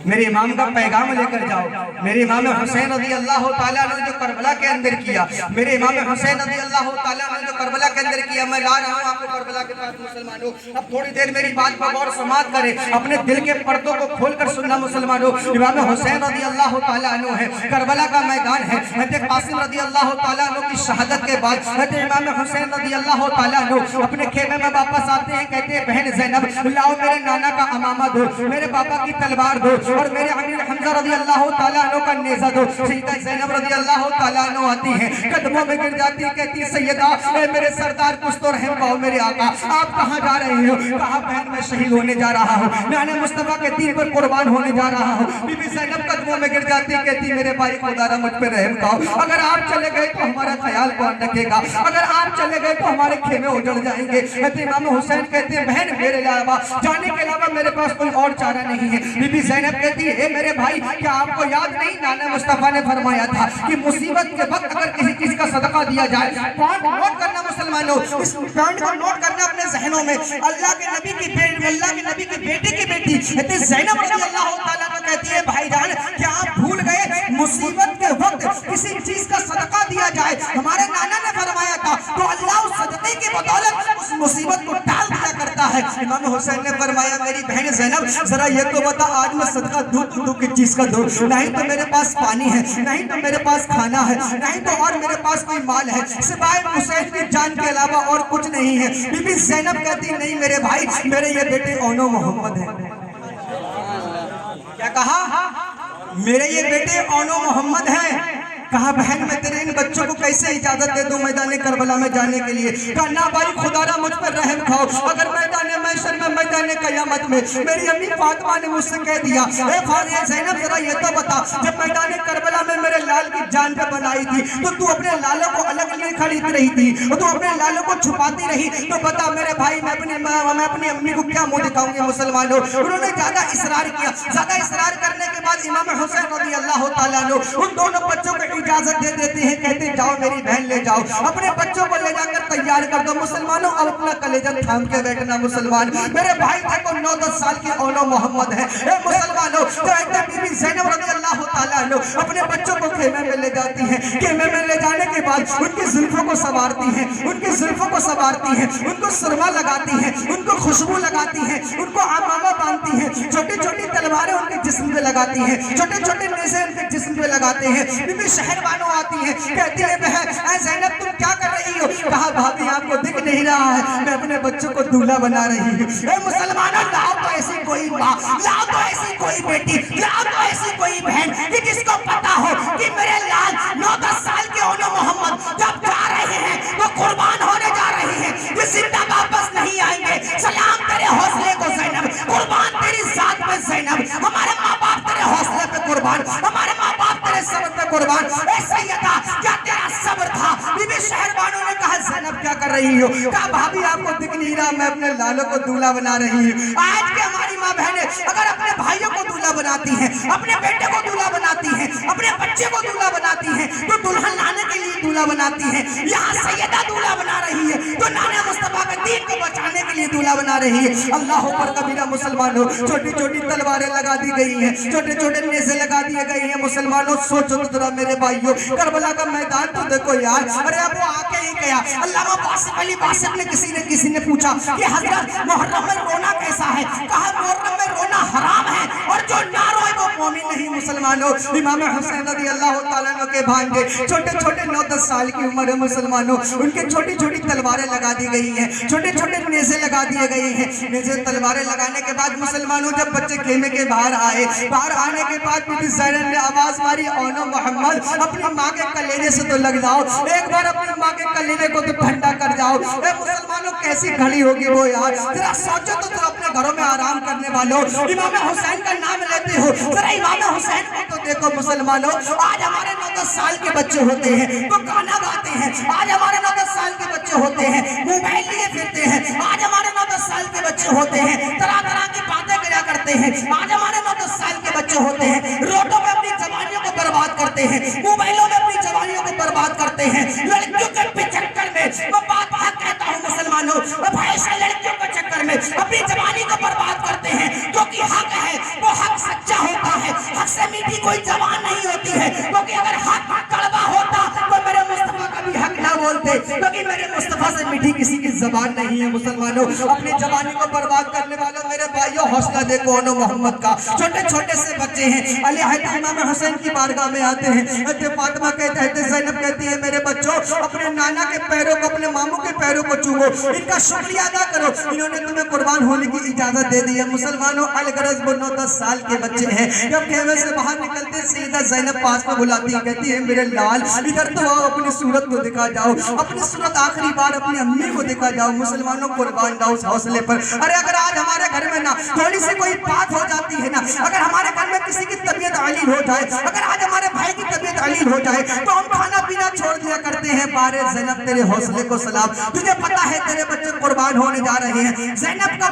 میرے امام کا پیغام لے کر جاؤ۔ میرے امام حسین رضی اللہ تعالیٰ نے جو کربلا کے اندر کیا، میرے امام حسین رضی اللہ تعالیٰ نے جو کربلا کے اندر کیا، میں لا رہا ہوں آپ کو کربلا کے پاس مسلمانوں۔ اب تھوڑی دیر میری بات پر غور سماعت کریں، اپنے دل کے پردوں کو کھول کر سننا مسلمانوں۔ امام حسین رضی اللہ تعالیٰ عنہ ہے، کربلا کا میدان ہے، حضرت قاسم رضی اللہ تعالیٰ عنہ کی شہادت کے بعد حضرت امام حسین رضی اللہ تعالیٰ عنہ اپنے خیمے میں واپس آتے ہیں، کہتے ہیں بہن زینب لاؤ میرے نانا کا امامہ دو، میرے بابا کی تلوار دو۔ اور میرے امیر حمزہ رضی اللہ تعالیٰ عنہ کا نیزہ دو. سیدہ زینب رضی اللہ تعالیٰ عنہ آتی ہیں, قدموں میں گر جاتی ہے, کہتی ہے سیدہ اے میرے سردار کچھ تو رحم پاؤ میرے آقا, آپ کہاں جا رہے ہو؟ کہا بہن میں شہید ہونے جا رہا ہوں, میں مصطفیٰ کے دین پر قربان ہونے جا رہا ہوں. بی بی زینب قدموں میں گر جاتی ہے, کہتی میرے بھائی خدا را مجھ پہ رحم پاؤ, اگر آپ چلے گئے تو ہمارا خیال کون رکھے گا, اگر آپ چلے گئے تو ہمارے خیمے اجڑ جائیں گے. امام حسین کہتے ہیں بہن میرے علاوہ جانے کے علاوہ میرے پاس کوئی اور چارہ نہیں ہے. بی بی زینب کہتی ہے اے میرے بھائی کیا آپ کو یاد نہیں نانا مصطفیٰ نے فرمایا تھا کہ مصیبت کے وقت اگر کسی چیز کا صدقہ دیا جائے, پوائنٹ نوٹ کرنا مسلمانوں, اس پوائنٹ کو نوٹ کرنا اپنے ذہنوں میں. اللہ کے نبی کی بیٹی کی بیٹی زینب رضی اللہ تعالیٰ عنہ کہتی ہے بھائی جان کیا آپ بھول گئے مصیبت کے وقت کسی چیز کا صدقہ دیا جائے, ہمارے نانا نے فرمایا تھا تو اللہ اس صدقے کی بدولت اس مصیبت کو ٹال دیا کرتا ہے. امام حسین نے فرمایا میری بہن زینب ذرا یہ تو بتا آج میں صدقہ دوں تو دوں کس چیز کا دوں, نہیں تو میرے پاس پانی ہے, نہیں تو میرے پاس کھانا ہے, نہیں تو اور میرے پاس کوئی مال ہے, سوائے حسین کی جان کے علاوہ اور کچھ نہیں ہے. بی بی زینب کہتی نہیں میرے بھائی میرے یہ بیٹے اونو محمد ہیں. کیا کہا؟ میرے یہ بیٹے اونو محمد ہیں. کہا بہن میں تیرے ان بچوں کو کیسے اجازت دے دوں میدان کربلا میں جانے کے لیے؟ کہا نا بھائی خدا را مجھ پر رحم کھاؤ, اگر میدان محشر میں میدان قیامت میں میری امی فاطمہ نے مجھ سے کہہ دیا اے فاطمہ زینب ذرا یہ تو بتا جب میدان کربلا میں میرے لال کی جان پہ بنائی تھی تو تو اپنے لالوں کو الگ لیے کھڑی رہی تھی, تو اپنے لالوں کو چھپاتی رہی, تو بتا میرے بھائی میں اپنی امی کو کیا منہ دکھاؤں گی مسلمانوں. انہوں نے زیادہ اصرار کیا, زیادہ اصرار کرنے کے بعد امام حسین رضی اللہ تعالیٰ عنہ ان دونوں بچوں کو اجازت دے دیتے ہیں, کہتے جاؤ میری بہن لے جاؤ, اپنے بچوں کو لے جا کر تیار کر دو. مسلمانوں اب اپنا کلیجہ تھام کے بیٹھنا مسلمان, میرے بھائی دیکھو 9-10 سال کی اونو محمد ہے. اے مسلمانوں تو ایک بی بی زینب رضی اللہ تعالیٰ عنہ اپنے بچوں کو خیمے میں لے جاتی ہیں, خیمے میں لے جانے کے بعد ان کی زلفوں کو سنوارتی ہیں, ان کی زلفوں کو سنوارتی ہیں, ان کو سرما لگاتی ہیں, ان کو خوشبو لگاتی ہیں, ان کو عمامہ باندھتی ہیں, چھوٹی چھوٹی تلواریں ان کے جسم پہ لگاتی ہیں, چھوٹے چھوٹے نیزے ان کے جسم پہ لگاتے ہیں. بی بی شہر بانو آتی ہیں, کہتی ہے بہن اے زینب تم کیا کر رہی ہو؟ کہا بھابی آپ کو دکھ نہیں رہا ہے میں اپنے بچوں کو دولہا بنا رہی ہوں. اے مسلمانوں لاؤ تو ایسی کوئی ماں, لاؤ تو ایسی کوئی بیٹی, لاؤ تو ایسی کوئی بہن کہ جس کو پتا ہو کہ میرے لال 9-10 سال کے اونو محمد جب جا رہے ہیں تو قربان ہونے جا رہے ہیں, یہ زندہ واپس نہیں آئیں گے. سلام تیرے حوصلے کو زینب, قربان تیری ذات پہ زینب, ہمارے ماں باپ تیرے حوصلے پہ قربان, ہمارے ماں باپ تیرے صبر پہ قربان. اے سیدہ کیا تیرا صبر تھا؟ بی بی شہربانوں نے کہا زینب کیا کر رہی ہو؟ کہا بھابی آپ کو دکھ نہیں رہا میں اپنے لالوں کو دولہا بنا رہی ہوں. آج کے ہماری ماں بہنیں اگر اپنے بھائیوں کو دولہا بناتی ہیں, اپنے بیٹے کو دولہا بناتی ہیں, اپنے بچے کو دولہا بناتی ہیں تو دلہن لانے کے لیے دولہا بناتی ہیں. یہاں سیدہ دولہا بنا رہی ہے تو نانا مصطفیٰ کے دین کو بچانے کے لیے دولہا بنا رہی ہے. اللہ پر کبیرہ مسلمانوں, چھوٹی چھوٹی تلواریں لگا دی گئی ہیں, چھوٹے چھوٹے نیزے لگا دیے گئے ہیں. مسلمانوں سوچو تو ذرا میرے بھائیوں, کربلا کا میدان تو دیکھو یار. ارے اب وہ آ کے ہی گیا. علامہ واسف علی واسف نے کسی نے پوچھا کہ حضرت محرم میں رونا کیسا ہے؟ کہا محرم میں رونا حرام ہے اور جو نہ روئے وہ مومن نہیں. مسلمانوں امام حسین رضی اللہ تعالیٰ عنہ کے بھانجے چھوٹے چھوٹے 9-10 سال کی عمر ہے. مسلمانوں ان کے چھوٹی چھوٹی تلواریں لگا دی گئی ہیں, چھوٹے چھوٹے نیزے لگا دیے گئے ہیں. نیزے تلواریں لگانے کے بعد مسلمانوں جب بچے خیمے کے باہر آئے, باہر آنے کے بعد بی بی زینب نے آواز ماری اونو محمد اپنی ماں کے کلیجے سے تو لگ جاؤ, ایک بار اپنی ماں کے کلیجے کو تو ٹھنڈا کر جاؤ. اے مسلمانوں کیسی گھڑی ہوگی وہ یار, ذرا سوچو تو ذرا اپنے گھروں میں آرام کرنے والوں امام حسین کا نام لیتے ہو, ذرا امام حسین کو تو دیکھو. مسلمانوں آج ہمارے 9-10 سال کے بچے ہوتے ہیں تو گانا گاتے ہیں, آج ہمارے 9-10 سال کے بچے ہوتے ہیں موبائل لیے پھرتے ہیں, آج ہمارے 9-10 سال کے بچے ہوتے ہیں طرح طرح کی باتیں کریا کرتے ہیں, آج ہمارے 9-10 سال کے بچے ہوتے ہیں روڈوں پہ اپنی جوانیوں کو برباد کرتے ہیں, موبائلوں میں اپنی جوانیوں کو برباد کرتے ہیں. لڑکیوں کے چکر میں میں بات کہتا ہوں مسلمانوں, ایسے لڑکیوں کے چکر میں اپنی جوانی کو برباد کرتے ہیں. جو کہ حق ہے وہ حق سچا ہوتا ہے, حق سے میٹھی کوئی جوان نہیں ہوتی ہے, کیونکہ اگر حق کڑوا ہوتا تو میرے مصطفیٰ کا بھی حق نہ بولتے, کیونکہ میرے مصطفیٰ سے میٹھی کسی کی زبان نہیں ہے مسلمانوں. اپنی جوانی کو برباد کرنے والوں میرے بھائیوں حوصلہ دیکھو انو محمد کا. چھوٹے چھوٹے سے بچے ہیں, علی حضرت امام حسین کی بارگاہ میں آتے ہیں. حضرت فاطمہ کہتے ہیں, زینب کہتی ہے میرے بچوں اپنے نانا کے پیروں کو, اپنے ماموں کے پیروں کو چومو, ان کا شکریہ ادا کرو, انہوں نے تمہیں قربان ہونے کی اجازت دے دی ہے. مسلمانوں الغرض وہ 9-10 سال کے بچے ہیں. جب خیمے سے باہر نکلتے سیدہ زینب پاس میں بلاتی ہے, کہتی ہے میرے لال ادھر تو آؤ, اپنی صورت کو دکھا جاؤ, اپنی صورت آخری بار اپنی امی کو دکھا جاؤ. مسلمانوں قربان جاؤ اس حوصلے پر. ارے اگر آج ہمارے گھر میں نا تھوڑی سی کوئی بات ہو جاتی ہے نا, اگر ہمارے گھر میں کسی کی طبیعت علیل ہو جائے, اگر آج ہمارے بھائی کی طبیعت علیل ہو جائے تو ہم کھانا پینا چھوڑ دیا کرتے ہیں. بارے زینب تیرے حوصلے کو سلام, تجھے پتا ہے تیرے بچے قربان ہونے جا رہے ہیں. زینب کا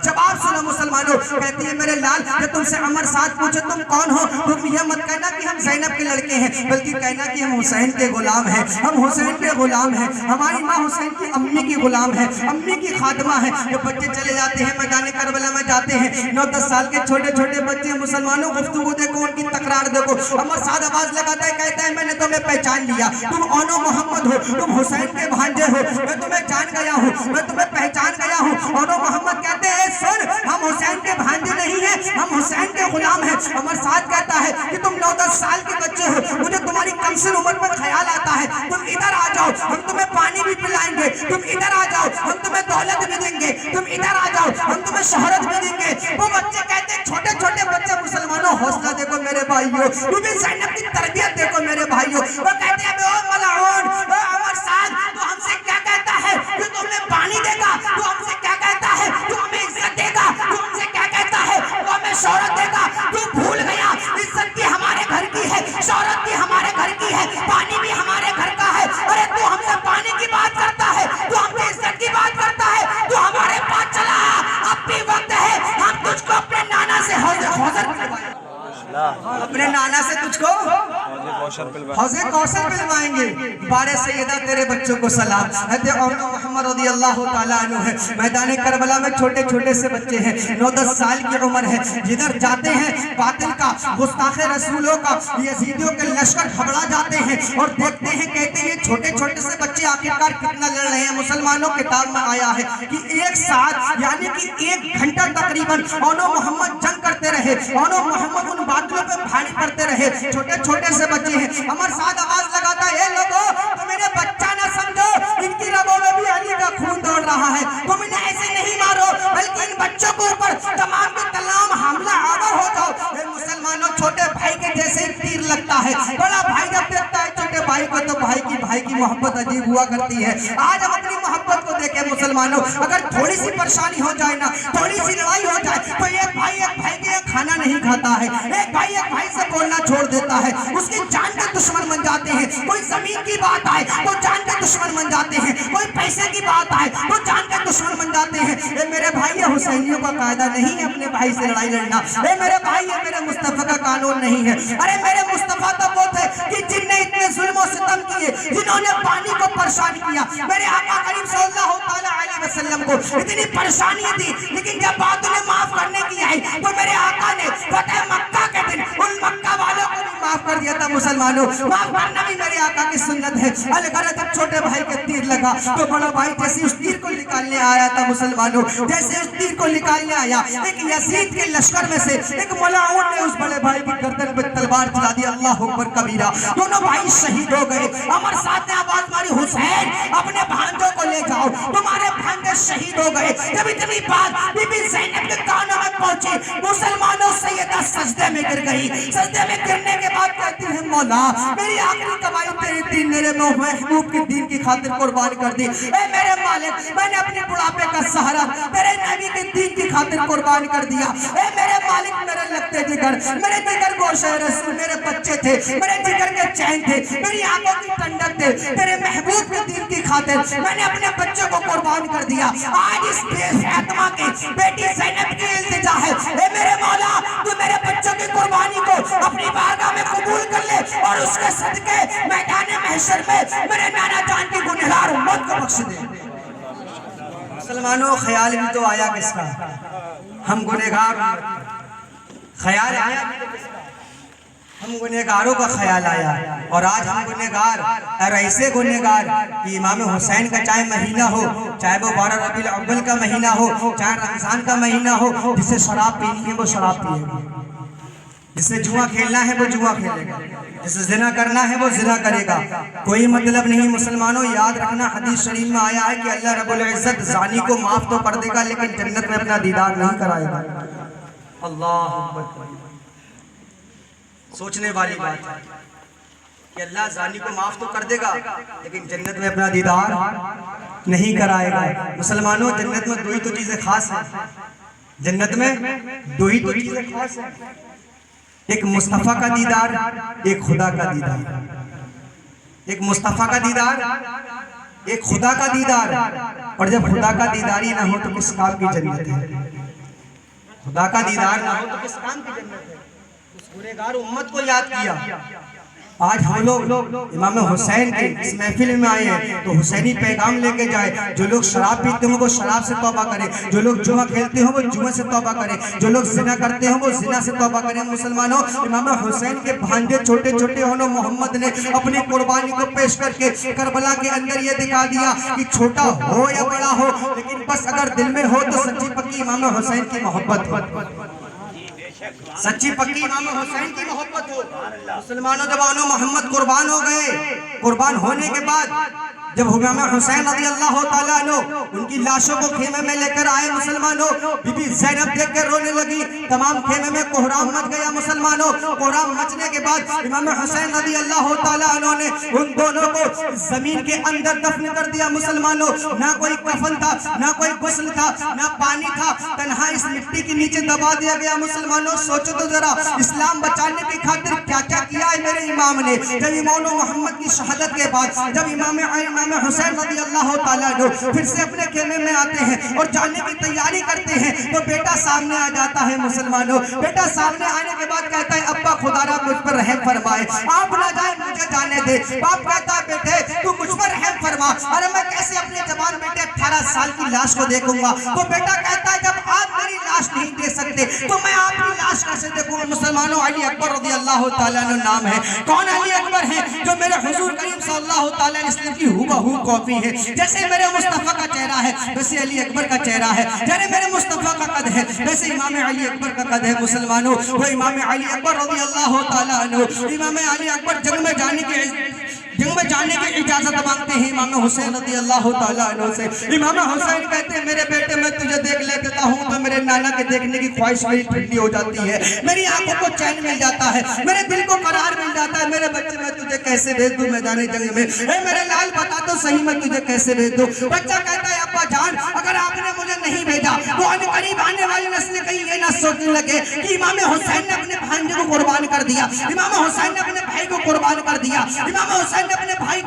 جواب سنو مسلمانوں, کہتی ہے میرے لال کہ تم سے عمر ساتھ پوچھے تم کون ہو, تم یہ مت کہنا کہ ہم زینب کے لڑکے ہیں, بلکہ کہنا کہ ہم حسین کے غلام ہیں, ہم حسین کے غلام ہیں. ہماری ماں حسین کی امی کی غلام ہے, امی کی خادمہ ہے. جب بچے چلے جاتے ہیں میدان کربلا میں جاتے ہیں, 9-10 سال کے چھوٹے چھوٹے بچے مسلمانوں گفتگو دیکھو, ان کی تکرار دیکھو. عمر سعد آواز لگاتا ہے, کہتا ہے میں نے تمہیں پہچان لیا, تم اونو محمد ہو, تم حسین کے بھانجے ہو, میں تمہیں جان گیا ہوں, میں تمہیں پہچان گیا ہوں. اونو محمد کہتے ہیں سن, ہم حسین کے بھانجے نہیں ہیں, ہم حسین کے غلام ہیں. عمر سعد کہتا ہے کہ تم 9-10 سال کے بچے ہو, مجھے تمہاری کمسن عمر پر خیال آتا ہے, تم ادھر آ جاؤ, ہم تمہیں پانی بھی پلائیں گے, تم ادھر آ جاؤ, ہم تمہیں دولت بھی دیں گے, تم ادھر آ جاؤ, ہم تمہیں شہرت بھی دیں گے. وہ بچے کہتے ہیں, چھوٹے چھوٹے بچے مسلمانوں حوصلہ دیکھو میرے بھائیوں, تمہیں زینب کی تربیت دیکھو میرے بھائیوں. وہ کہتے ہیں او ملعون, او عمر سعد, تو ہم سے کیا کہتا ہے کہ تم نے پانی دے گا, تو ہم سے کیا کہتا ہے تو ہمیں عزت دے گا, تو ہم سے کیا کہتا ہے تو ہمیں شہرت دے گا. تو بھول گیا عزت بھی ہمارے گھر کی ہے, شہرت بھی ہمارے گھر کی ہے, پانی بھی ہمارے گھر کا ہے. ارے تو ہم سے پانی کی بات کرتا ہے, تو ہم سے عزت کی بات کرتا ہے, تو ہمارے پاس چلا. اب بھی وقت ہے ہم تجھ کو اپنے نانا سے حوضر پلوائیں, اپنے نانا سے تجھ کو حوض کوثر پلوائیں گے. بارے سیدہ تیرے بچوں کو سلام. حضرت اونو محمد رضی اللہ تعالیٰ عنہ ہے, میدان کربلا میں چھوٹے چھوٹے سے بچے ہیں, 9-10 سال کی عمر ہے. جدھر جاتے ہیں باطل کا, گستاخ رسولوں کا, یزیدیوں کے لشکر گھبرا جاتے ہیں اور دیکھتے ہیں, کہتے ہیں یہ چھوٹے چھوٹے سے بچے آخرکار کتنا لڑ رہے ہیں. مسلمانوں کتاب میں آیا ہے کہ 1 ساعت یعنی کہ 1 گھنٹہ تقریباً اونو محمد جنگ کرتے رہے, اونو محمد ان باتوں پہ بھاری پڑتے رہے. چھوٹے چھوٹے سے بچے ہیں. عمر سعد آواز لگاتا ہے, اے لوگوں تم انہیں بچہ نہ سمجھو, ان کی رگوں میں بھی علی کا خون دوڑ رہا ہے, تم انہیں ایسے نہیں مارو, بلکہ ان بچوں کو اوپر تمام کے تمام حملہ آور ہو جاؤ. اے مسلمانوں, چھوٹے بھائی کے جیسے تیر لگتا ہے, بڑا بھائی جب دیکھتا ہے چھوٹے بھائی کو تو بھائی کی محبت عجیب ہوا کرتی ہے. آج ہم اپنی محبت کو دیکھیں مسلمانوں, اگر تھوڑی سی پریشانی ہو جائے نا, تھوڑی سی لڑائی ہو جائے تو ایک بھائی کے کھانا نہیں کھاتا ہے, ایک بھائی سے بولنا چھوڑ دیتا ہے, اس کی جان کے دشمن بن جاتے ہیں. کوئی زمین کی بات آئے تو جان کے دشمن بن جاتے ہیں, کوئی پیسے کی بات آئے تو جان کے دشمن بن جاتے ہیں. اے میرے بھائی, یہ حسینیوں کا قاعدہ نہیں ہے اپنے بھائی سے لڑائی لڑنا. اے میرے بھائی, یہ میرے مصطفیٰ کا قانون نہیں ہے. ارے میرے مصطفیٰ تو وہ تھے کہ جن نے اتنے ظلم و ستم کیے, جنہوں نے پانی کو پریشان کیا. میرے آقا کریم صلی اللہ تعالیٰ علیہ وسلم کو اتنی پریشانی دی, لیکن جب بات انہیں معاف کرنے کی آئی تو میرے آقا نے فتح مکہ کے دن ان مکہ والوں کو بھی معاف کر دیا تھا. مسلمانوں, معاف کرنا بھی میرے آقا کی سنت ہے. الغرض جب چھوٹے بھائی کے تیر لگا تو بڑا بھائی جیسے اس تیر کو نکالنے آیا تھا مسلمانوں, جیسے اس تیر کو نکالنے آیا, ایک یزید کے لشکر میں سے ایک ملعون نے اس بڑے بھائی کی گردن پہ تلوار چلا دی. اللہ اکبر کبیرہ, دونوں بھائی شہید ہو گئے. عمر سعد نے آواز ماری, حسین اپنے بھانجوں کو لے جاؤ, تمہارے بھانجے شہید ہو گئے. جب اتنی بات بی بی زینب کے کانوں میں پہنچی, مسلمانوں سیدہ سجدے میں گر گئی. سجدے میں گرنے کے بعد کہتی ہے, مولا میری آخری کمائی تیری دین, میرے محبوب کی دین کی خاطر قربان کر دی. اے میرے مالک, میں نے اپنے بڑھاپے کا سہارا تیرے نبی کے دین کی خاطر قربان کر دیا. اے میرے مالک, میرے لگتے جگر, میرے جگر گوشہ رسول, میرے بچے تھے, میرے جگر کے چین تھے, میری آنکھوں کی ٹھنڈک تھے, تیرے محبوب کے دین کی خاطر میں نے اپنے بچوں کو قربان کر دیا. آج اس بے فاطمہ کی بیٹی زینب کی التجا ہے, اے میرے مولا تو میرے بچوں کی قربانی کو اپنی بارگاہ میں قبول کر لے, اور اس کے صدقے میدان محشر میں میرے نانا جان کی گنہگار امت کو بخش دے. مسلمانوں, خیال بھی تو آیا کس کا, ہم گنہگار, خیال آیا ہم گنہگاروں کا خیال آیا، اور آج ہم گنہگار اور ایسے گنہگار کہ امام حسین کا چاہے مہینہ ہو، چاہے وہ 12 ربیع الاول کا مہینہ ہو، چاہے رمضان کا مہینہ ہو، جسے شراب پینی ہے وہ شراب پیے گا، جسے جوا کھیلنا ہے وہ جوا کھیلے گا، جسے زنا کرنا ہے وہ زنا کرے گا۔ کوئی مطلب نہیں مسلمانوں، یاد رکھنا حدیث شریف میں آیا ہے کہ اللہ رب العزت زانی کو معاف تو کر دے گا لیکن جنت میں اپنا دیدار نہیں کرائے گا۔ اللہ اکبر، سوچنے والی بات ہے کہ اللہ زانی کو معاف تو کر دے گا لیکن جنت میں اپنا دیدار نہیں کرائے گا۔ مسلمانوں، جنت میں دو ہی تو چیزیں خاص ہیں، جنت میں دو ہی تو چیزیں خاص ہیں، ایک مصطفیٰ کا دیدار، ایک خدا کا دیدار۔ ایک مصطفیٰ کا دیدار، ایک خدا کا دیدار، اور جب خدا کا دیدار ہی نہ ہو تو کس کام کی جنت ہے؟ خدا کا دیدار نہ ہو تو کس کام کی جنت ہے؟ اس گنہگار امت کو یاد کیا۔ آج ہم لوگ امام حسین کے اس محفل میں آئے ہیں تو حسینی پیغام لے کے جائے۔ جو لوگ شراب پیتے ہوں وہ شراب سے توبہ کریں، جو لوگ جوا کھیلتے ہوں وہ جوا سے توبہ کریں، جو لوگ زنا کرتے ہوں وہ زنا سے توبہ کریں۔ مسلمانوں، امام حسین کے بھانجے چھوٹے چھوٹے ہونوں محمد نے اپنی قربانی کو پیش کر کے کربلا کے اندر یہ دکھا دیا کہ چھوٹا ہو یا بڑا ہو لیکن بس اگر دل میں ہو تو سچی پکی امام حسین کی محبت ہو، سچی پکی امام حسین کی محبت ہو۔ مسلمانوں، جب آنو محمد قربان ہو گئے، قربان ہونے کے بعد جب امام حسین رضی اللہ تعالیٰ عنہ ان کی لاشوں کو خیمے میں لے کر آئے، مسلمانوں، بی بی زینب دیکھ کر رونے لگی، تمام خیمے میں کوہرام مچ گیا۔ مسلمانوں، کوہرام مچنے کے بعد امام حسین رضی اللہ تعالیٰ عنہ نے ان دونوں کو زمین کے اندر دفن کر دیا۔ مسلمانوں، نہ کوئی کفن تھا، نہ کوئی غسل تھا، نہ پانی تھا، تنہا اس مٹی کے نیچے دبا دیا گیا۔ مسلمانوں، سوچو تو ذرا، اسلام بچانے کی خاطر کیا کیا کیا ہے میرے امام نے۔ جب امام محمد کی شہادت کے بعد جب امام حسین رضی اللہ تعالیٰ عنہ پھر سے اپنے خیمے میں آتے ہیں اور جانے کی تیاری کرتے ہیں تو بیٹا سامنے آ جاتا ہے۔ مسلمانوں، بیٹا سامنے آنے کے بعد کہتا ہے ابا خدا را مجھ پر رحم فرمائے، آپ نہ جائیں مجھے جانے دے۔ باپ کہتا ہے بیٹے تو مجھ پر رحم فرما، ارے میں کیسے اپنے جوان بیٹے 18 سال کی لاش کو دیکھوں گا؟ تو بیٹا کہتا ہے جب آپ میری لاش نہیں دے سکتے تو میں آپ کی لاش کیسے دیکھوں گا؟ مسلمانوں، علی اکبر رضی اللہ تعالیٰ عنہ نام ہے۔ کون علی اکبر ہے؟ جو میرے حضور کریم صلی اللہ تعالیٰ علیہ وسلم کی ہو کاپی ہے۔ جیسے میرے مصطفیٰ کا چہرہ ہے ویسے علی اکبر کا چہرہ ہے، جیسے میرے مصطفیٰ کا قد ہے ویسے امام علی اکبر کا قد ہے۔ مسلمانوں، وہ امام علی اکبر رضی اللہ تعالیٰ عنہ، امام علی اکبر جنگ میں جانے کی اجازت مانگتے ہیں امام حسین رضی اللہ تعالیٰ عنہ سے۔ امام حسین کہتے ہیں میرے بیٹے میں تجھے دیکھ لیتا ہوں تو میرے نانا کے دیکھنے کی خواہش میری ٹھنڈی ہو جاتی ہے، میری آنکھوں کو چین مل جاتا ہے، میرے دل کو قرار مل جاتا ہے۔ میرے بچے میں تجھے کیسے بھیج دوں میدان جنگ میں؟ اے میرے لال بتا تو صحیح میں تجھے کیسے بھیج دوں؟ بچہ کہتا ہے ابا جان اگر آپ نے مجھے نہیں بھیجا تو ان قریب آنے والی نسلیں کہیں یہ نہ سوچنے لگے کہ امام حسین نے اپنے بھانجے کو قربان کر دیا، امام حسین نے اپنے بھائی کو قربان کر دیا، امام حسین نے اپنے بھائی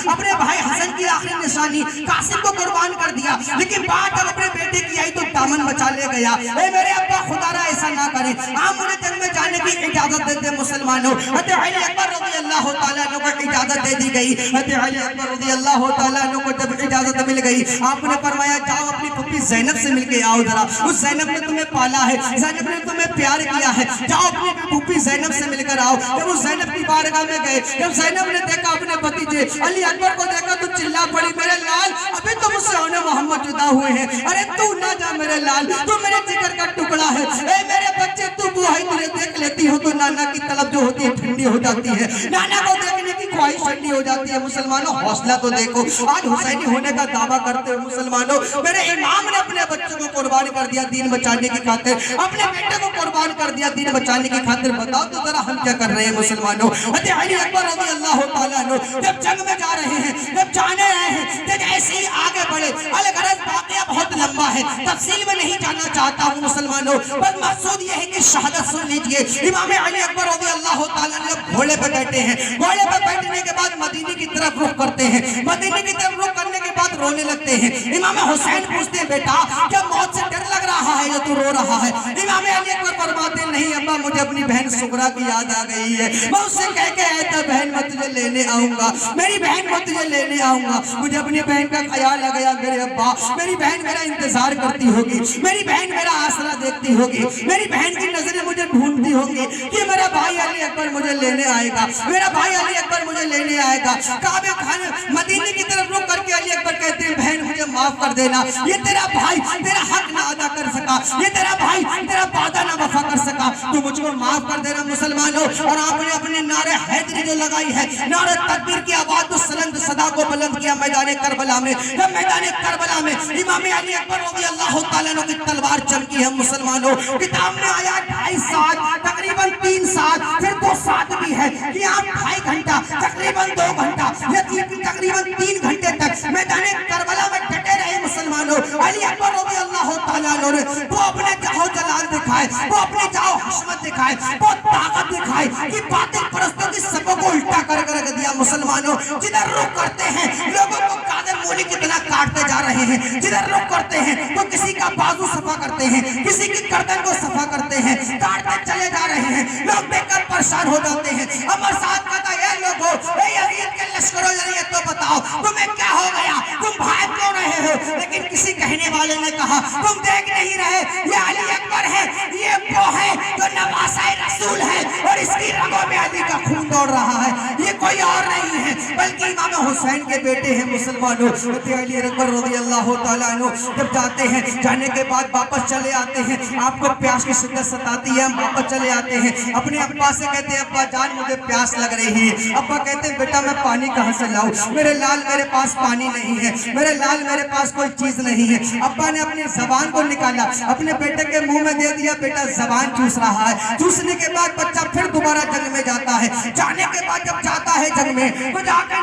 اپنے بھائی حسن کی آخری نشانی قاسم کو قربان کر دیا۔ لیکن بات جب اپنے بیٹے کی آئی تو دامن بچا لے گیا۔ اے میرے ابا خدا را ایسا نہ کرے، آپ مجھے جنگ میں جانے کی اجازت دیتے۔ مسلمانوں، حضرت علی اکبر رضی اللہ تعالیٰ عنہ کو اجازت دے دی گئی۔ حضرت علی اکبر رضی اللہ تعالیٰ عنہ کو جب اجازت مل گئی آپ نے فرمایا جاؤ اپنی پھوپھی زینب سے مل کے آؤ ذرا، اس زینب نے تمہیں پالا ہے، زینب نے تمہیں پیار کیا ہے، جاؤ اپنی پھوپھی زینب سے مل کر آؤ۔ جب اس زینب کی بارگاہ میں گئے، جب زینب نے دیکھا اپنے بھتیجے علی اکبر کو دیکھا تو چلا پڑی میرے لال ابھی تو مجھ سے ہونے محمد جدا ہوئے ہیں، ارے تو نہ جا میرے لال، تو میرے جگر کا ٹکڑا ہے، اے میرے بچے تو بوہائی تجھے دیکھ لیتی ہو تو نانا کی طلب جو ہوتی ہے ٹھنڈی ہو جاتی ہے، نانا کو دیکھنے کی خواہش ٹھنڈی ہو جاتی ہے۔ مسلمانوں، حوصلہ تو دیکھو، آج حسینی ہونے کا دعویٰ کرتے ہو۔ مسلمانوں، میرے امام نے اپنے بچوں کو قربان کر دیا دین بچانے کی خاطر، اپنے بیٹے کو قربان کر دیا دین بچانے کی خاطر۔ بتاؤ تو ذرا ہم کیا کر رہے ہیں؟ مسلمانوں، حضرت علی اکبر رضی اللہ تعالیٰ عنہ جب جنگ میں جا رہے ہیں، جب جانے آئے ہیں، جب ایسے ہی آگے بڑھے، الغرض واقعہ بہت لمبا ہے، تفصیل میں نہیں جاننا چاہتا ہوں مسلمانوں، بس مقصود یہ ہے کہ شہادت سن لیجئے۔ امام علی اکبر رضی اللہ تعالیٰ عنہ گھوڑے پہ بیٹھے ہیں، گھوڑے پہ بیٹھے بیٹھنے کے بعد مدینے کی طرف رخ کرتے ہیں. مدینے کی طرف رخ کرنے کے بعد رونے لگتے ہیں. امام حسین پوچھتے ہیں بیٹا کیا موت سے ڈر لگ رہا ہے یا تو رو رہا ہے؟ امام علی اکبر فرماتے ہیں نہیں ابا مجھے اپنی بہن سغرا کی یاد آ گئی ہے. میں اس سے کہہ کے آیا تھا بہن میں تجھے لینے آؤں گا, میری بہن میں تجھے لینے آؤں گا. مجھے اپنی بہن کا خیال آ گیا میرے ابا میری بہن میرا انتظار کرتی ہوگی, میری بہن میرا آسرا دیکھتی ہوگی, میری بہن کی نظریں مجھے ڈھونڈتی ہوگی کہ میرا بھائی علی اکبر مجھے لینے آئے گا, میرا بھائی علی اکبر مجھے لینے آئے گا. کعبہ خانے مدینے کی طرف رخ کر کے علی اکبر کہتے ہیں بہن مجھے معاف کر دینا, یہ تیرا بھائی تیرا حق نہ ادا کر سکا, یہ تیرا بھائی تیرا وعدہ نہ وفا کر سکا, تو مجھ کو معاف کر دینا مسلمانوں. اور آپ نے اپنے نعرہ حیدری جو لگائی ہے, نعرہ تکبیر کی آواز تو سلند صدا کو بلند کیا میدان کربلا میں. جب میدان کربلا میں امام علی اکبر رضی اللہ تعالیٰ عنہ کی تلوار چمکی ہے مسلمانوں, کتاب میں آیا 2.5 سال تقریباً 3 سال پھر 2 ساتھ بھی ہے کہ آپ 2.5 گھنٹہ تقریباً 2 گھنٹہ یا تقریباً 3 گھنٹے تک میدان کربلا میں ڈٹے رہے مسلمانوں. علی اکبر رضی اللہ تعالیٰ عنہ نے وہ اپنے جاہو جلال دکھائے, وہ اپنے جاہو حشمت دکھائے, وہ طاقت دکھائے کہ باطل پرستوں کی صفوں کو الٹا کر رکھ دیا مسلمانوں. جدھر رخ کرتے ہیں لوگوں کو قادر مولی کی طرح کاٹتے جا رہے ہیں, جدھر رخ کرتے ہیں تو کسی کا بازو صفا کرتے ہیں, کسی کی گردن کو صفا کرتے ہیں, کاٹتے چلے جا رہے ہیں. لوگ دیکھ کر پریشان ہو جاتے ہیں. عمر صاحب کہتا ہے اے لوگوں, اے یزید کے لشکروں یزید تو بتاؤ تمہیں کیا ہو گیا, تم بھاگ کیوں رہے ہو؟ لیکن کسی کہنے والے نے کہا تم دیکھ نہیں رہے یہ علی اکبر ہے, یہ وہ ہے جو نواسہ رسول ہے اور اس کی رگوں میں علی کا خون دوڑ رہا ہے, یہ کوئی اور نہیں ہے بلکہ امام حسین کے بیٹے ہیں مسلمانوں. علی اکبر رضی اللہ تعالیٰ عنہ جب جاتے ہیں, جانے کے بعد واپس چلے آتے ہیں, آپ کو پیاس کی شدت ستاتی ہے, ہم واپس چلے آتے ہیں. اپنے ابا سے کہتے ہیں ابا جان مجھے پیاس لگ رہی ہے. ابا کہتے ہیں بیٹا میں پانی کہاں سے لاؤں, میرے لال میرے پاس پانی نہیں ہے, میرے لال میرے پاس کوئی چیز نہیں ہے. ابا نے اپنی زبان کو نکالا, اپنے بیٹے کے منہ میں دے دیا, بیٹا زبان چوس رہا ہے. چوسنے کے بعد بچہ پھر دوبارہ جنگ میں جاتا ہے. جانے کے بعد جب جاتا ہے جنگ میں تو جا کر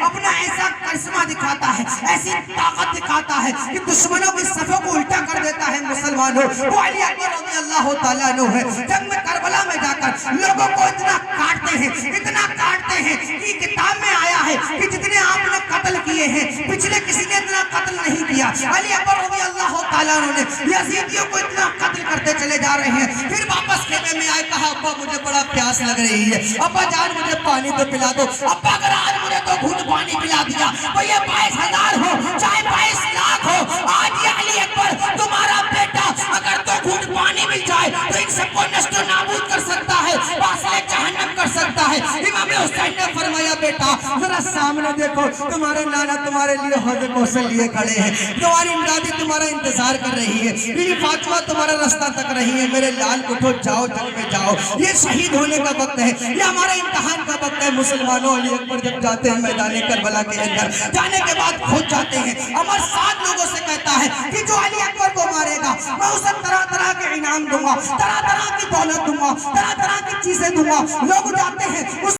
اپنا ایسا کرشمہ دکھاتا ہے, ایسی طاقت دکھاتا ہے کہ دشمنوں کی صفوں کو الٹا کر دیتا ہے مسلمانوں. وہ علی اکبر رضی اللہ تعالیٰ عنہ ہے, جنگ میں کربلا میں جا کر لوگوں کو اتنا کاٹتے ہیں, اتنا کاٹتے ہیں کہ کتاب میں آیا ہے کہ جتنے آپ نے قتل کیے ہیں پچھلے کسی نے اتنا قتل نہیں کیا. علی اکبر رضی اللہ تعالیٰ عنہ نے یزیدیوں کو اتنا قتل کرتے چلے جا رہے ہیں. پھر واپس خیمے میں آئے, کہا ابا مجھے بڑا پیاس لگ رہی ہے, ابا جان مجھے پانی تو پلا دو. ابا اگر آج مجھے تو گھوٹ پانی پلا دیا تو یہ 22,000 ہو چاہے 22 لاکھ ہو, آج یہ علی اکبر تمہارا بیٹا اگر تو گھوٹ پانی مل جائے تو ان سب کو نشت و نابود کر سکتا ہے, واصل جہنم کر سکتا ہے. امام حسین نے فرمایا بیٹا ذرا سامنے دیکھو, تمہارے نانا تمہارے لیے حوض کوثر لیے کھڑے ہیں, تمہاری امدادی تمہارا انتظار کر رہی ہے, میری فاطمہ تمہارا راستہ تک رہی ہے. میرے لال اٹھو جاؤ جنگ میں جاؤ, یہ شہید ہونے کا وقت ہے, یہ ہمارا امتحان کا وقت ہے مسلمانوں. علی اکبر جب جاتے ہیں میدان کربلا کے اندر, جانے کے بعد خود جاتے ہیں. عمر 7 لوگوں سے کہتا ہے کہ جو علی اکبر کو مارے گا میں اسے طرح طرح کے انعام دوں گا, طرح طرح کی دولت دوں گا, طرح طرح کی چیزیں دوں گا. لوگ جاتے ہیں اس